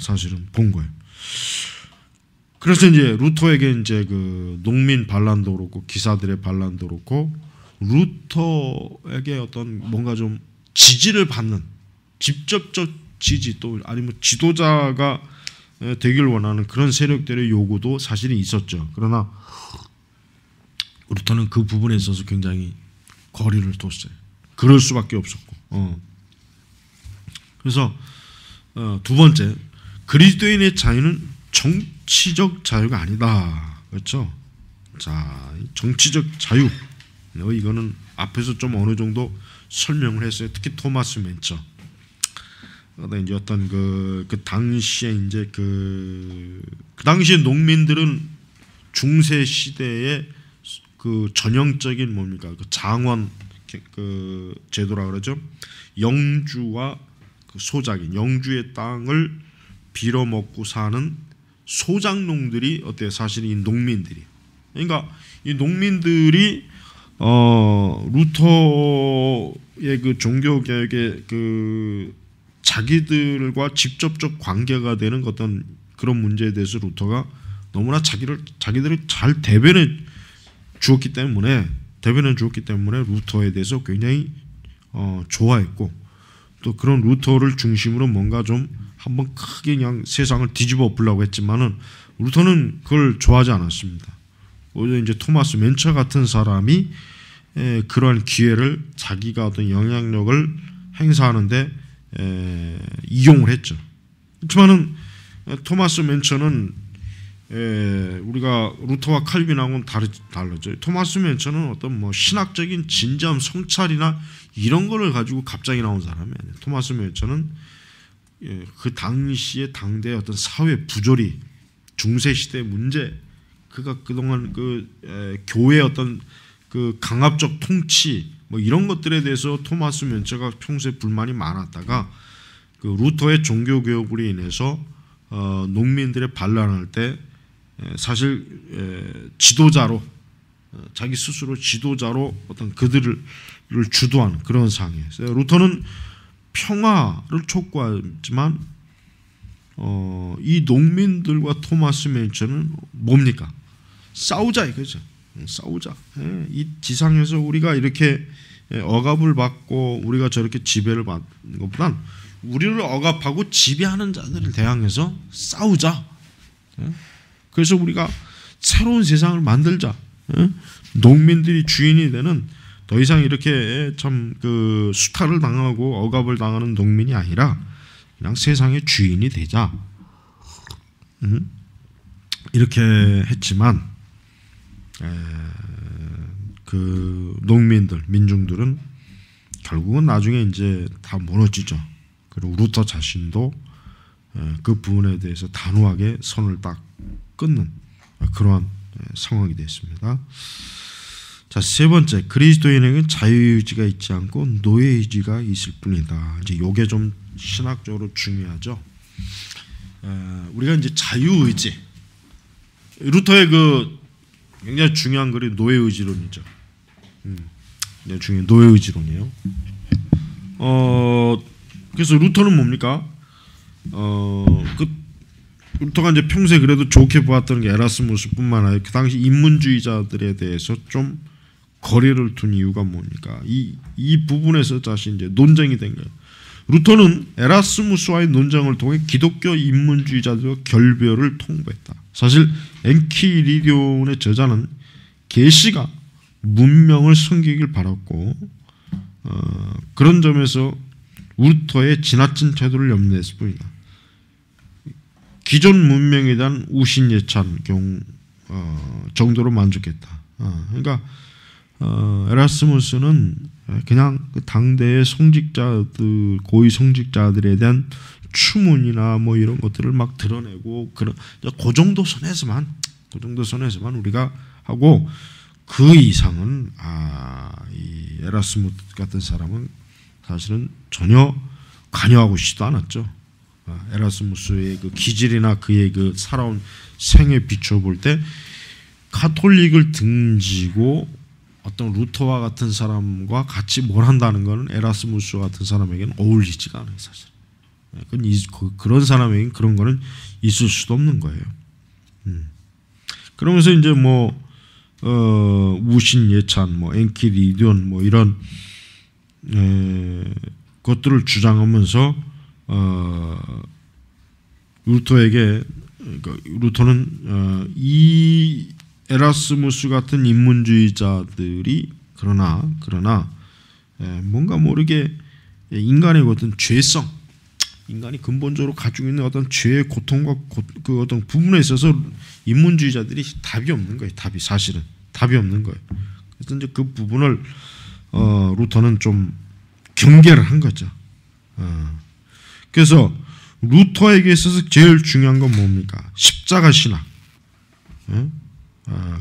사실은 본 거예요. 그래서 이제 루터에게 이제 그 농민 반란도 그렇고 기사들의 반란도 그렇고 루터에게 어떤 뭔가 좀 지지를 받는 직접적 지지, 또 아니면 지도자가 되길 원하는 그런 세력들의 요구도 사실은 있었죠. 그러나 루터는 그 부분에 있어서 굉장히 거리를 뒀어요. 그럴 수밖에 없었고. 그래서 두 번째, 그리스도인의 자유는 정치적 자유가 아니다. 그렇죠? 자, 정치적 자유. 이거는 앞에서 좀 어느 정도 설명을 했어요. 특히 토마스 맨처. 이제 어떤 그 당시에 이제 그 당시에 농민들은 중세 시대의 그 전형적인 뭡니까? 그 장원 그 제도라 그러죠. 영주와 그 소작인, 영주의 땅을 빌어먹고 사는 소작농들이 어때요? 사실 이 농민들이. 그러니까 이 농민들이 루터의 그 종교 개혁의 그 자기들과 직접적 관계가 되는 어떤 그런 문제에 대해서 루터가 너무나 자기들을 잘 대변해 주었기 때문에 루터에 대해서 굉장히 좋아했고, 또 그런 루터를 중심으로 뭔가 좀 한번 크게 그냥 세상을 뒤집어 엎으려고 했지만은 루터는 그걸 좋아하지 않았습니다. 오히려 이제 토마스 맨처 같은 사람이 그러한 기회를 자기가 어떤 영향력을 행사하는데 이용을 했죠. 그렇지만은 토마스 맨처는 우리가 루터와 칼빈하고는 다르죠. 토마스 맨처는 어떤 뭐 신학적인 진지함, 성찰이나 이런 거를 가지고 갑자기 나온 사람이 아니에요. 토마스 맨처는 그 당시의 당대의 어떤 사회 부조리, 중세 시대 문제, 그가 그동안 교회의 어떤 그 강압적 통치 뭐 이런 것들에 대해서 토마스 맨처가 평소에 불만이 많았다가 그 루터의 종교 개혁으로 인해서 농민들의 반란할 때 사실 지도자로, 자기 스스로 지도자로 어떤 그들을 주도한 그런 상황이었어요. 루터는 평화를 촉구하지만 이 농민들과 토마스 맨처는 뭡니까? 싸우자 이거죠. 싸우자. 이 지상에서 우리가 이렇게 억압을 받고 우리가 저렇게 지배를 받는 것보단 우리를 억압하고 지배하는 자들을 대항해서 싸우자. 그래서 우리가 새로운 세상을 만들자. 농민들이 주인이 되는, 더 이상 이렇게 참 그 수탈을 당하고 억압을 당하는 농민이 아니라 그냥 세상의 주인이 되자. 이렇게 했지만 그 농민들, 민중들은 결국은 나중에 이제 다 무너지죠. 그리고 루터 자신도 그 부분에 대해서 단호하게 선을 딱 끊는 그러한 상황이 됐습니다. 자, 세 번째, 그리스도인에게는 자유의지가 있지 않고 노예의지가 있을 뿐이다. 이제 요게 좀 신학적으로 중요하죠. 우리가 이제 자유의지, 루터의 그 굉장히 중요한 글이 노예의지론이죠. 굉장히 중요한 노예의지론이에요. 그래서 루터는 뭡니까? 루터가 이제 평소에 그래도 좋게 보았던 게 에라스무스뿐만 아니라 그 당시 인문주의자들에 대해서 좀 거리를 둔 이유가 뭡니까? 이 부분에서 다시 이제 논쟁이 된 거예요. 루터는 에라스무스와의 논쟁을 통해 기독교 인문주의자들과 결별을 통보했다. 사실 엔키리디온의 저자는 계시가 문명을 섬기길 바랐고 그런 점에서 루터의 지나친 태도를 염려했을 뿐이다. 기존 문명에 대한 우신예찬 정도로 만족했다. 그러니까 에라스무스는 그냥 그 당대의 성직자들, 고위 성직자들에 대한 추문이나 뭐 이런 것들을 막 드러내고 그런 그 정도 선에서만 우리가 하고 그 이상은 이 에라스무스 같은 사람은 사실은 전혀 관여하고 싶지도 않았죠. 에라스무스의 그 기질이나 그의 그 살아온 생에 비춰볼 때 가톨릭을 등지고 어떤 루터와 같은 사람과 같이 뭘 한다는 것은 에라스무스 같은 사람에게는 어울리지가 않아요, 사실. 그런 사람에게는 그런 거는 있을 수도 없는 거예요. 그러면서 이제 뭐 우신 예찬, 뭐 엔키리디온, 뭐 이런 것들을 주장하면서 루터는 이 에라스무스 같은 인문주의자들이 그러나 뭔가 모르게 인간의 어떤 죄성, 인간이 근본적으로 가지고 있는 어떤 죄의 고통과 그 어떤 부분에 있어서 인문주의자들이 답이 없는 거예요. 사실은 답이 없는 거예요. 그래서 이제 그 부분을 루터는 좀 경계를 한 거죠. 그래서 루터에게 있어서 제일 중요한 건 뭡니까? 십자가 신학.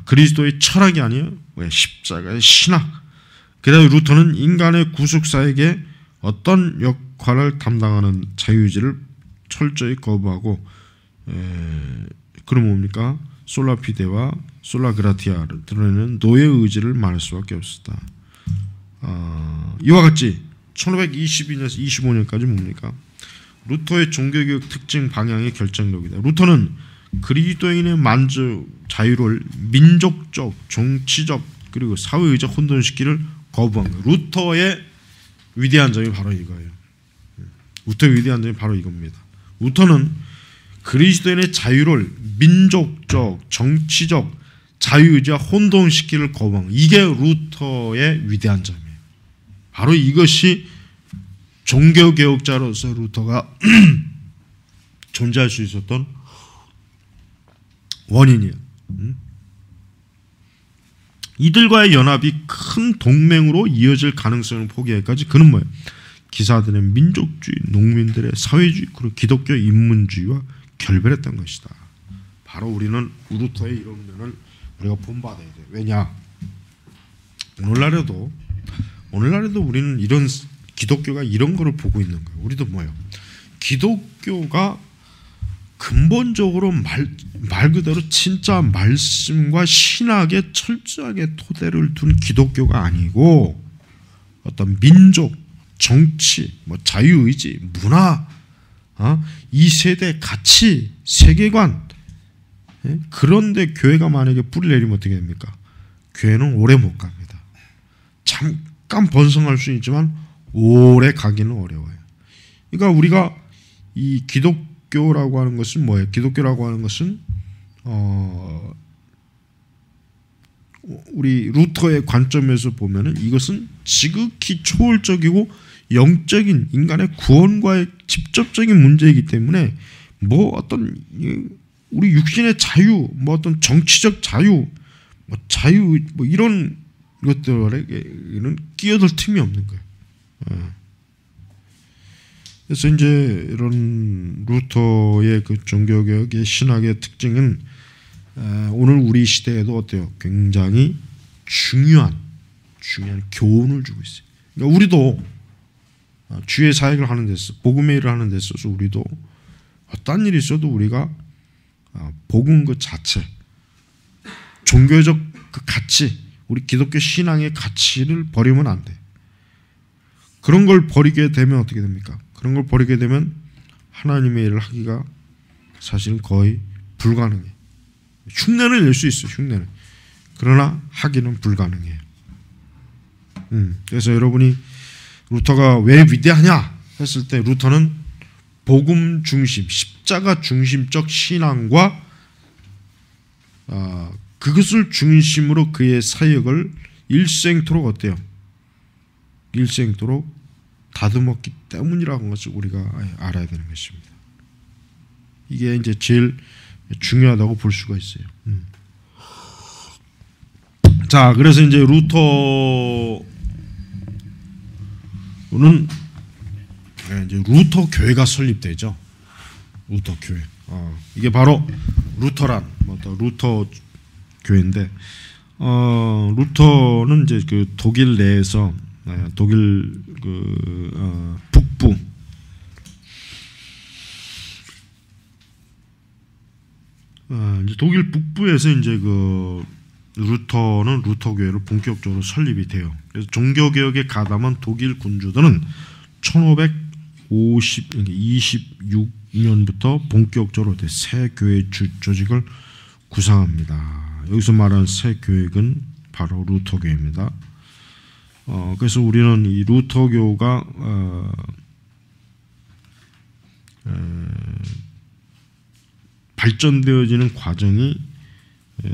그리스도의 철학이 아니에요. 왜? 십자가의 신학. 그래서 루터는 인간의 구속사에게 어떤 역할을 담당하는 자유의지를 철저히 거부하고, 그럼 뭡니까? 솔라피데와 솔라그라티아를 드러내는 노예의 의지를 말할 수밖에 없었다. 이와 같이 1522년에서 25년까지 뭡니까? 루터의 종교교육 특징 방향이 결정적이다. 루터는 그리스도인의 자유를 민족적, 정치적 그리고 사회의적 혼돈시키를 거부한 거예요. 루터의 위대한 점이 바로 이거예요. 루터의 위대한 점이 바로 이겁니다. 루터는 그리스도인의 자유를 민족적, 정치적 자유의지와 혼돈시키를 거부한 거예요. 이게 루터의 위대한 점이에요. 바로 이것이 종교개혁자로서 루터가 존재할 수 있었던 원인이에요. 이들과의 연합이 큰 동맹으로 이어질 가능성을 포기하기까지 그는 뭐예요? 기사들의 민족주의, 농민들의 사회주의, 그리고 기독교 인문주의와 결별했던 것이다. 바로 우리는 루터의 이런 면을 우리가 본받아야 돼요. 왜냐? 오늘날에도 우리는 이런 기독교가 이런 거를 보고 있는 거예요. 우리도 뭐예요? 기독교가 근본적으로 말 그대로 진짜 말씀과 신학에 철저하게 토대를 둔 기독교가 아니고 어떤 민족, 정치, 뭐 자유의지, 문화, 이 세대 가치, 세계관, 그런데 교회가 만약에 뿌리를 내리면 어떻게 됩니까? 교회는 오래 못 갑니다. 잠깐 번성할 수 있지만 오래 가기는 어려워요. 그러니까 우리가 이 기독교라고 하는 것은 뭐예요? 기독교라고 하는 것은 우리 루터의 관점에서 보면은 이것은 지극히 초월적이고 영적인 인간의 구원과의 직접적인 문제이기 때문에 뭐 어떤 우리 육신의 자유, 뭐 어떤 정치적 자유, 뭐 이런 것들에게는 끼어들 틈이 없는 거예요. 그래서 이제 이런 루터의 그 종교개혁의 신학의 특징은 오늘 우리 시대에도 어때요? 굉장히 중요한 교훈을 주고 있어요. 그러니까 우리도 주의 사역을 하는 데서, 복음의 일을 하는 데 있어서 우리도 어떤 일이 있어도 우리가 복음 그 자체, 종교적 그 가치, 우리 기독교 신앙의 가치를 버리면 안 돼. 그런 걸 버리게 되면 어떻게 됩니까? 그런 걸 버리게 되면 하나님의 일을 하기가 사실은 거의 불가능해. 흉내를 낼 수 있어, 흉내를. 그러나 하기는 불가능해요. 그래서 여러분이 루터가 왜 위대하냐 했을 때 루터는 복음 중심, 십자가 중심적 신앙과 그것을 중심으로 그의 사역을 일생토록 어때요? 일생토록 다듬었기 때문이라고 하는 것을 우리가 알아야 되는 것입니다. 이게 이제 제일 중요하다고 볼 수가 있어요. 자, 그래서 이제 루터 교회가 설립되죠. 루터 교회. 이게 바로 루터란 루터 교회인데 루터는 이제 그 독일 내에서 독일 북부 이제 독일 북부에서 이제 그 루터는 루터 교회로 본격적으로 설립이 돼요. 그래서 종교 개혁에 가담한 독일 군주들은 1526년부터 본격적으로 새 교회 조직을 구상합니다. 여기서 말하는 새 교회는 바로 루터 교회입니다. 그래서 우리는 이 루터교가 발전되어지는 과정이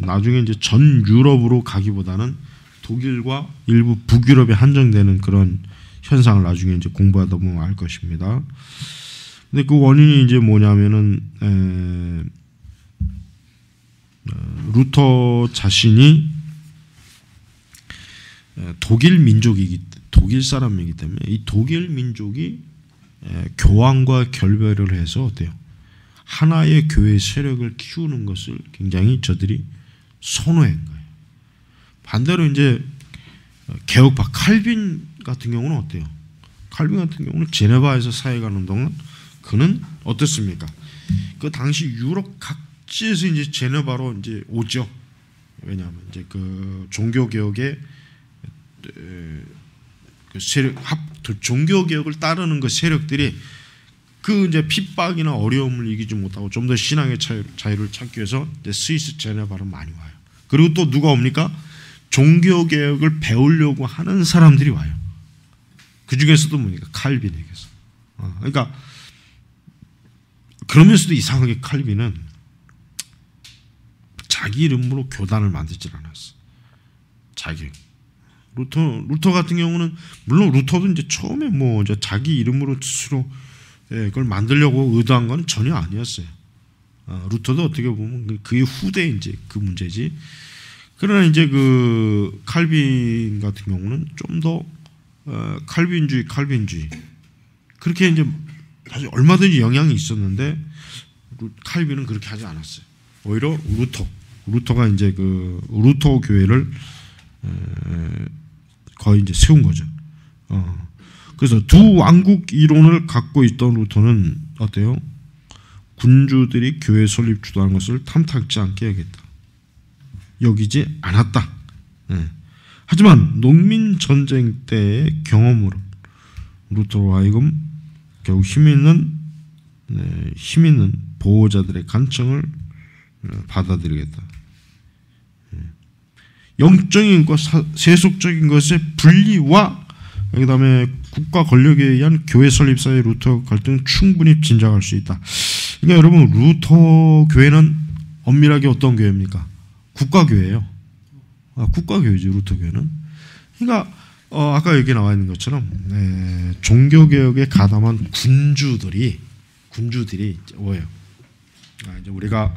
나중에 이제 전 유럽으로 가기보다는 독일과 일부 북유럽에 한정되는 그런 현상을 나중에 이제 공부하다 보면 알 것입니다. 근데 그 원인이 이제 뭐냐면은 루터 자신이 독일 사람이기 때문에 이 독일 민족이 교황과 결별을 해서 어때요? 하나의 교회 세력을 키우는 것을 굉장히 저들이 선호한 거예요. 반대로 이제 개혁파 칼빈 같은 경우는 어때요? 칼빈 같은 경우는 제네바에서 사회가는 동안 그는 어떻습니까? 그 당시 유럽 각지에서 이제 제네바로 이제 오죠. 왜냐하면 이제 그 종교 개혁의 그 세력 종교 개혁을 따르는 그 세력들이 그 이제 핍박이나 어려움을 이기지 못하고 좀 더 신앙의 자유를 찾기 위해서 이제 스위스 제네바로 많이 와요. 그리고 또 누가 옵니까? 종교 개혁을 배우려고 하는 사람들이 와요. 그 중에서도 뭡니까? 칼빈에게서. 그러니까 그러면서도 이상하게 칼빈은 자기 이름으로 교단을 만들질 않았어. 루터 같은 경우는 물론 루터도 이제 처음에 뭐 이제 자기 이름으로 스스로 그걸 만들려고 의도한 건 전혀 아니었어요. 루터도 어떻게 보면 그의 후대 이제 그 문제지. 그러나 이제 그 칼빈 같은 경우는 좀 더 칼빈주의 그렇게 이제 사실 얼마든지 영향이 있었는데 칼빈은 그렇게 하지 않았어요. 오히려 루터가 이제 그 루터 교회를 거의 이제 세운 거죠. 그래서 두 왕국 이론을 갖고 있던 루터는 어때요? 군주들이 교회 설립 주도하는 것을 탐탁지 않게 여기지 않았다. 하지만 농민 전쟁 때의 경험으로 루터로 하여금 결국 힘 있는 보호자들의 간청을 받아들이겠다. 영적인 것과 세속적인 것의 분리와 그다음에 국가 권력에 의한 교회 설립사의 루터 갈등은 충분히 짐작할 수 있다. 그러니까 여러분 루터 교회는 엄밀하게 어떤 교회입니까? 국가교회예요. 국가교회죠. 루터 교회는. 그러니까 아까 여기 나와 있는 것처럼 종교개혁에 가담한 군주들이 뭐예요? 이제 우리가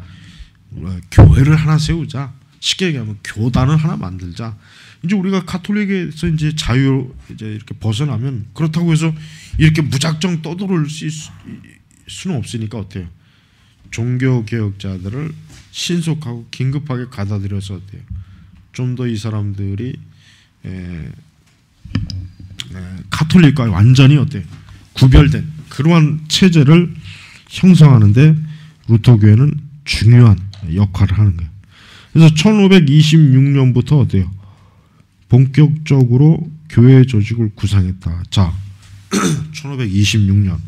교회를 하나 세우자. 쉽게 얘기하면 교단을 하나 만들자. 이제 우리가 가톨릭에서 이제 자유 이제 이렇게 벗어나면 그렇다고 해서 이렇게 무작정 떠돌을 수는 없으니까 어때요? 종교 개혁자들을 신속하고 긴급하게 가다들여서 어때요? 좀 더 이 사람들이 가톨릭과 완전히 어때요? 구별된 그러한 체제를 형성하는데 루터 교회는 중요한 역할을 하는 거예요. 그래서 1526년부터 어때요? 본격적으로 교회 조직을 구상했다. 자, 1526년.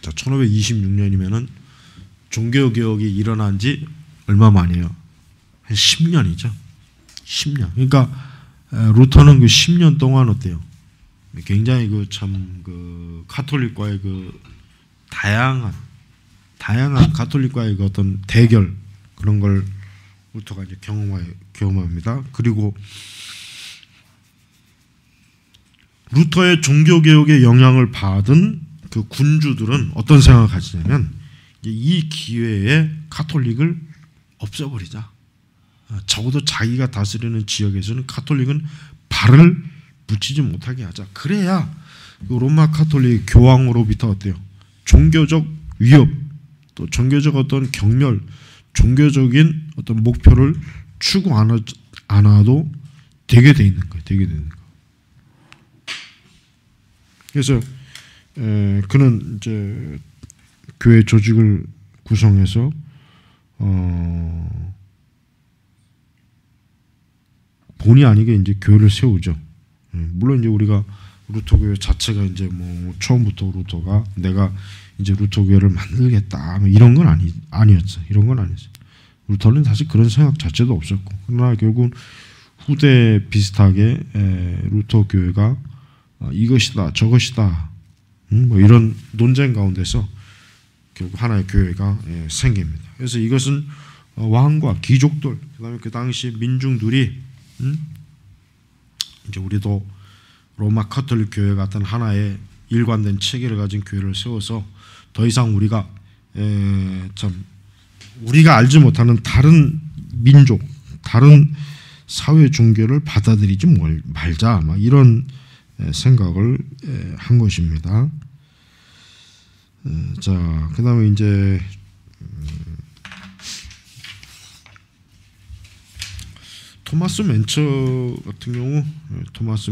자, 1526년이면은 종교 개혁이 일어난 지 얼마 만이에요? 한 10년이죠. 10년. 그러니까 루터는 그 10년 동안 어때요? 굉장히 그 참 그 가톨릭과의 그 다양한 가톨릭과의 그 어떤 대결 그런 걸 루터가 이제 경험합니다. 그리고 루터의 종교 개혁에 영향을 받은 그 군주들은 어떤 생각을 가지냐면 이 기회에 가톨릭을 없애버리자. 적어도 자기가 다스리는 지역에서는 가톨릭은 발을 붙이지 못하게 하자. 그래야 그 로마 가톨릭 교황으로부터 어때요? 종교적 위협, 또 종교적 어떤 경멸, 종교적인 어떤 목표를 추구 않아도 되게 돼 있는 거예요. 되게 되는 거. 그래서 그는 이제 교회 조직을 구성해서 본의 아니게 이제 교회를 세우죠. 물론 이제 우리가 루터 교회 자체가 이제 뭐 처음부터 루터가 내가 이제 루터 교회를 만들겠다 뭐 이런 건 아니었어. 이런 건 아니었어. 루터는 사실 그런 생각 자체도 없었고, 그러나 결국은 후대 비슷하게 루터 교회가 이것이다 저것이다 뭐 이런 논쟁 가운데서 결국 하나의 교회가 생깁니다. 그래서 이것은 왕과 귀족들, 그다음에 그 당시 민중들이 이제 우리도 로마 가톨릭 교회 같은 하나의 일관된 체계를 가진 교회를 세워서 더 이상 우리가 우리가 알지 못하는 다른 민족, 다른 사회 종교를 받아들이지 말자, 막 이런 생각을 한 것입니다. 자, 그다음에 이제 토마스 맨처 같은 경우, 토마스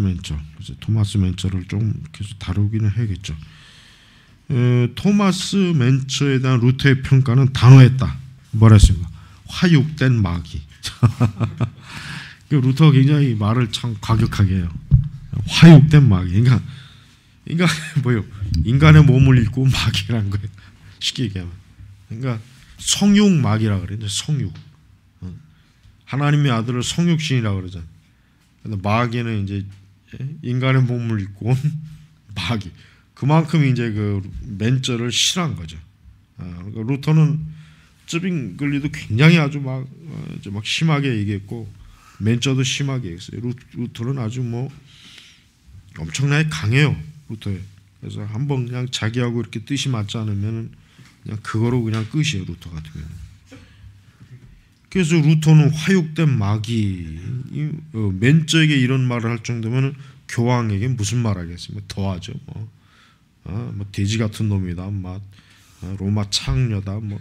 맨처를 좀 계속 다루기는 해야겠죠. 토마스 맨처에 대한 루터의 평가는 단호했다. 뭐라 했습니까? 화육된 마귀. 루터가 굉장히 말을 참 과격하게 해요. 화육된 마귀. 그러니까 뭐요? 인간의 몸을 입고 마귀라는 거예요. 쉽게 얘기하면. 그러니까 성육 마귀라 그래요. 성육. 하나님의 아들을 성육신이라고 그러잖아요. 근데 마귀는 이제 인간의 몸을 입고 온 마귀. 그만큼 이제 그 맨처를 싫어한 거죠. 그러니까 루터는 쯔빙글리도 굉장히 아주 막 심하게 얘기했고, 맨처도 심하게 얘기했어요. 루터는 아주 뭐 엄청나게 강해요. 루터에. 그래서 한번 그냥 자기하고 이렇게 뜻이 맞지 않으면 그냥 그거로 그냥 끝이에요. 루터 같은 경우는. 그래서 루터는 화육된 마귀, 맨처에게 이런 말을 할 정도면 교황에게 무슨 말 하겠습니까? 더하죠. 뭐 돼지 같은 놈이다, 로마 창녀다. 뭐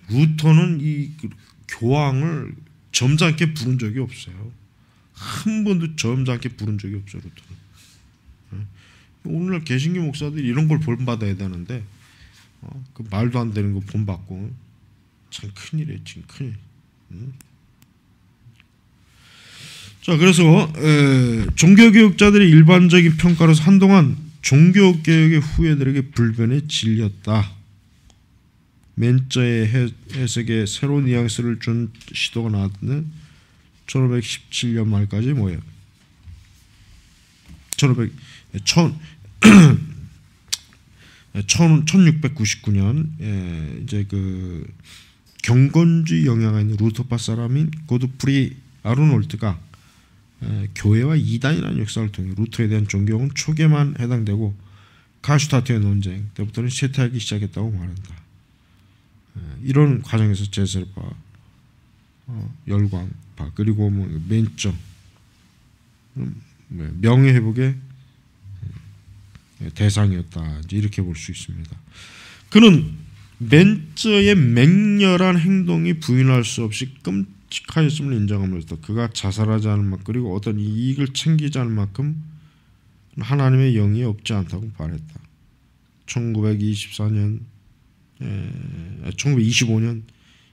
루터는 이 교황을 점잖게 부른 적이 없어요. 한 번도 점잖게 부른 적이 없어요. 루터는. 오늘날 개신교 목사들이 이런 걸 본받아야 되는데 그 말도 안 되는 거 본받고 참 큰일이에요. 지금 큰일. 자, 그래서 종교개혁자들의 일반적인 평가로서 한동안 종교개혁의 후예들에게 불변에 질렸다. 맨처의 해석에 새로운 뉘앙스를 준 시도가 나왔는데 1517년 말까지 뭐예요? 1699년 이제 그 경건주의 영향이 있는 루터파 사람인 고드프리 아르놀트가 교회와 이단이라는 역사를 통해 루터에 대한 존경은 초기에만 해당되고 카슈타트의 논쟁 때부터는 쇠퇴하기 시작했다고 말한다. 이런 과정에서 제설파, 열광파, 그리고 뭐 맨처, 명예회복의 대상이었다. 이렇게 볼 수 있습니다. 그는 맨처의 맹렬한 행동이 부인할 수 없이 끔찍하였음을 인정하면서 그가 자살하지 않을 만큼, 그리고 어떤 이익을 챙기지 않을 만큼 하나님의 영이 없지 않다고 말했다. 1925년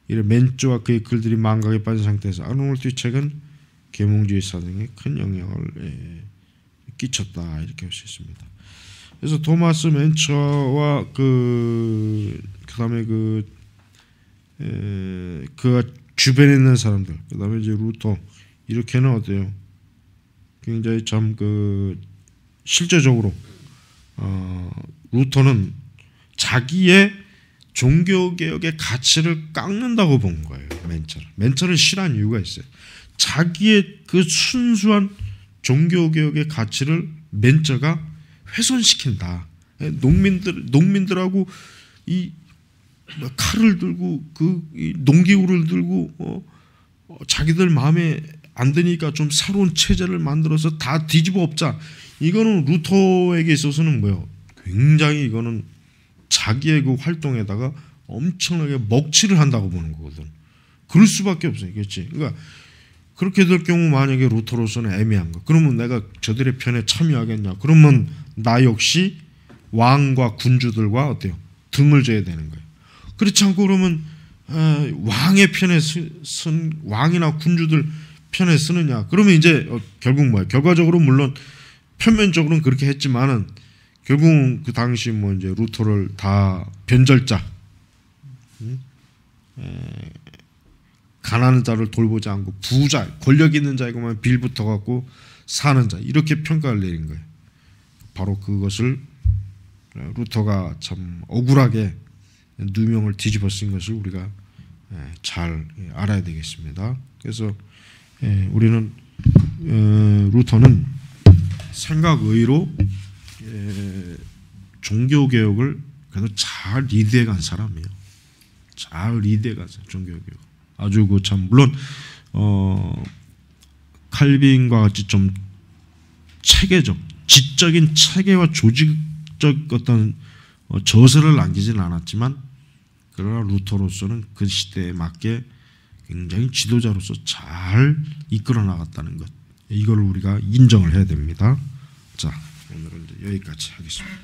이래 맨처와 그의 글들이 망각에 빠진 상태에서 아르놀트의 책은 계몽주의 사상에 큰 영향을 끼쳤다. 이렇게 할 수 있습니다. 그래서 토마스 맨처와 그다음에 그가 주변에 있는 사람들, 그다음에 이제 루터, 이렇게는 어때요? 굉장히 참 실제적으로 루터는 자기의 종교개혁의 가치를 깎는다고 본 거예요. 맨처를 싫어한 이유가 있어요. 자기의 그 순수한 종교개혁의 가치를 맨처가 훼손시킨다. 농민들하고 이 칼을 들고 이 농기구를 들고 자기들 마음에 안 드니까 좀 새로운 체제를 만들어서 다 뒤집어 엎자. 이거는 루터에게 있어서는 뭐요? 굉장히 이거는 자기의 그 활동에다가 엄청나게 먹칠을 한다고 보는 거거든. 그럴 수밖에 없어요. 그렇지? 그러니까 그렇게 될 경우 만약에 루터로서는 애매한 거. 그러면 내가 저들의 편에 참여하겠냐? 그러면 나 역시 왕과 군주들과 어때요? 등을 져야 되는 거예요. 그렇지 않고 그러면 왕의 편에 쓴 왕이나 군주들 편에 쓰느냐? 그러면 이제 결국 뭐야? 결과적으로 물론 표면적으로는 그렇게 했지만은 결국 그 당시 뭐 이제 루터를 다 변절자, 가난한 자를 돌보지 않고 부자, 권력 있는 자에게만 빌붙어 갖고 사는 자 이렇게 평가를 내린 거예요. 바로 그것을 루터가 참 억울하게 누명을 뒤집어 쓴 것을 우리가 잘 알아야 되겠습니다. 그래서 우리는 루터는 생각의로 종교개혁을 그래도 잘 리드해간 사람이에요. 잘 리드해간 종교개혁. 아주 그 참 물론 칼빈과 같이 좀 체계적, 지적인 체계와 조직적 어떤 저서를 남기지는 않았지만 그러나 루터로서는 그 시대에 맞게 굉장히 지도자로서 잘 이끌어 나갔다는 것, 이걸 우리가 인정을 해야 됩니다. 자, 오늘은 여기까지 하겠습니다.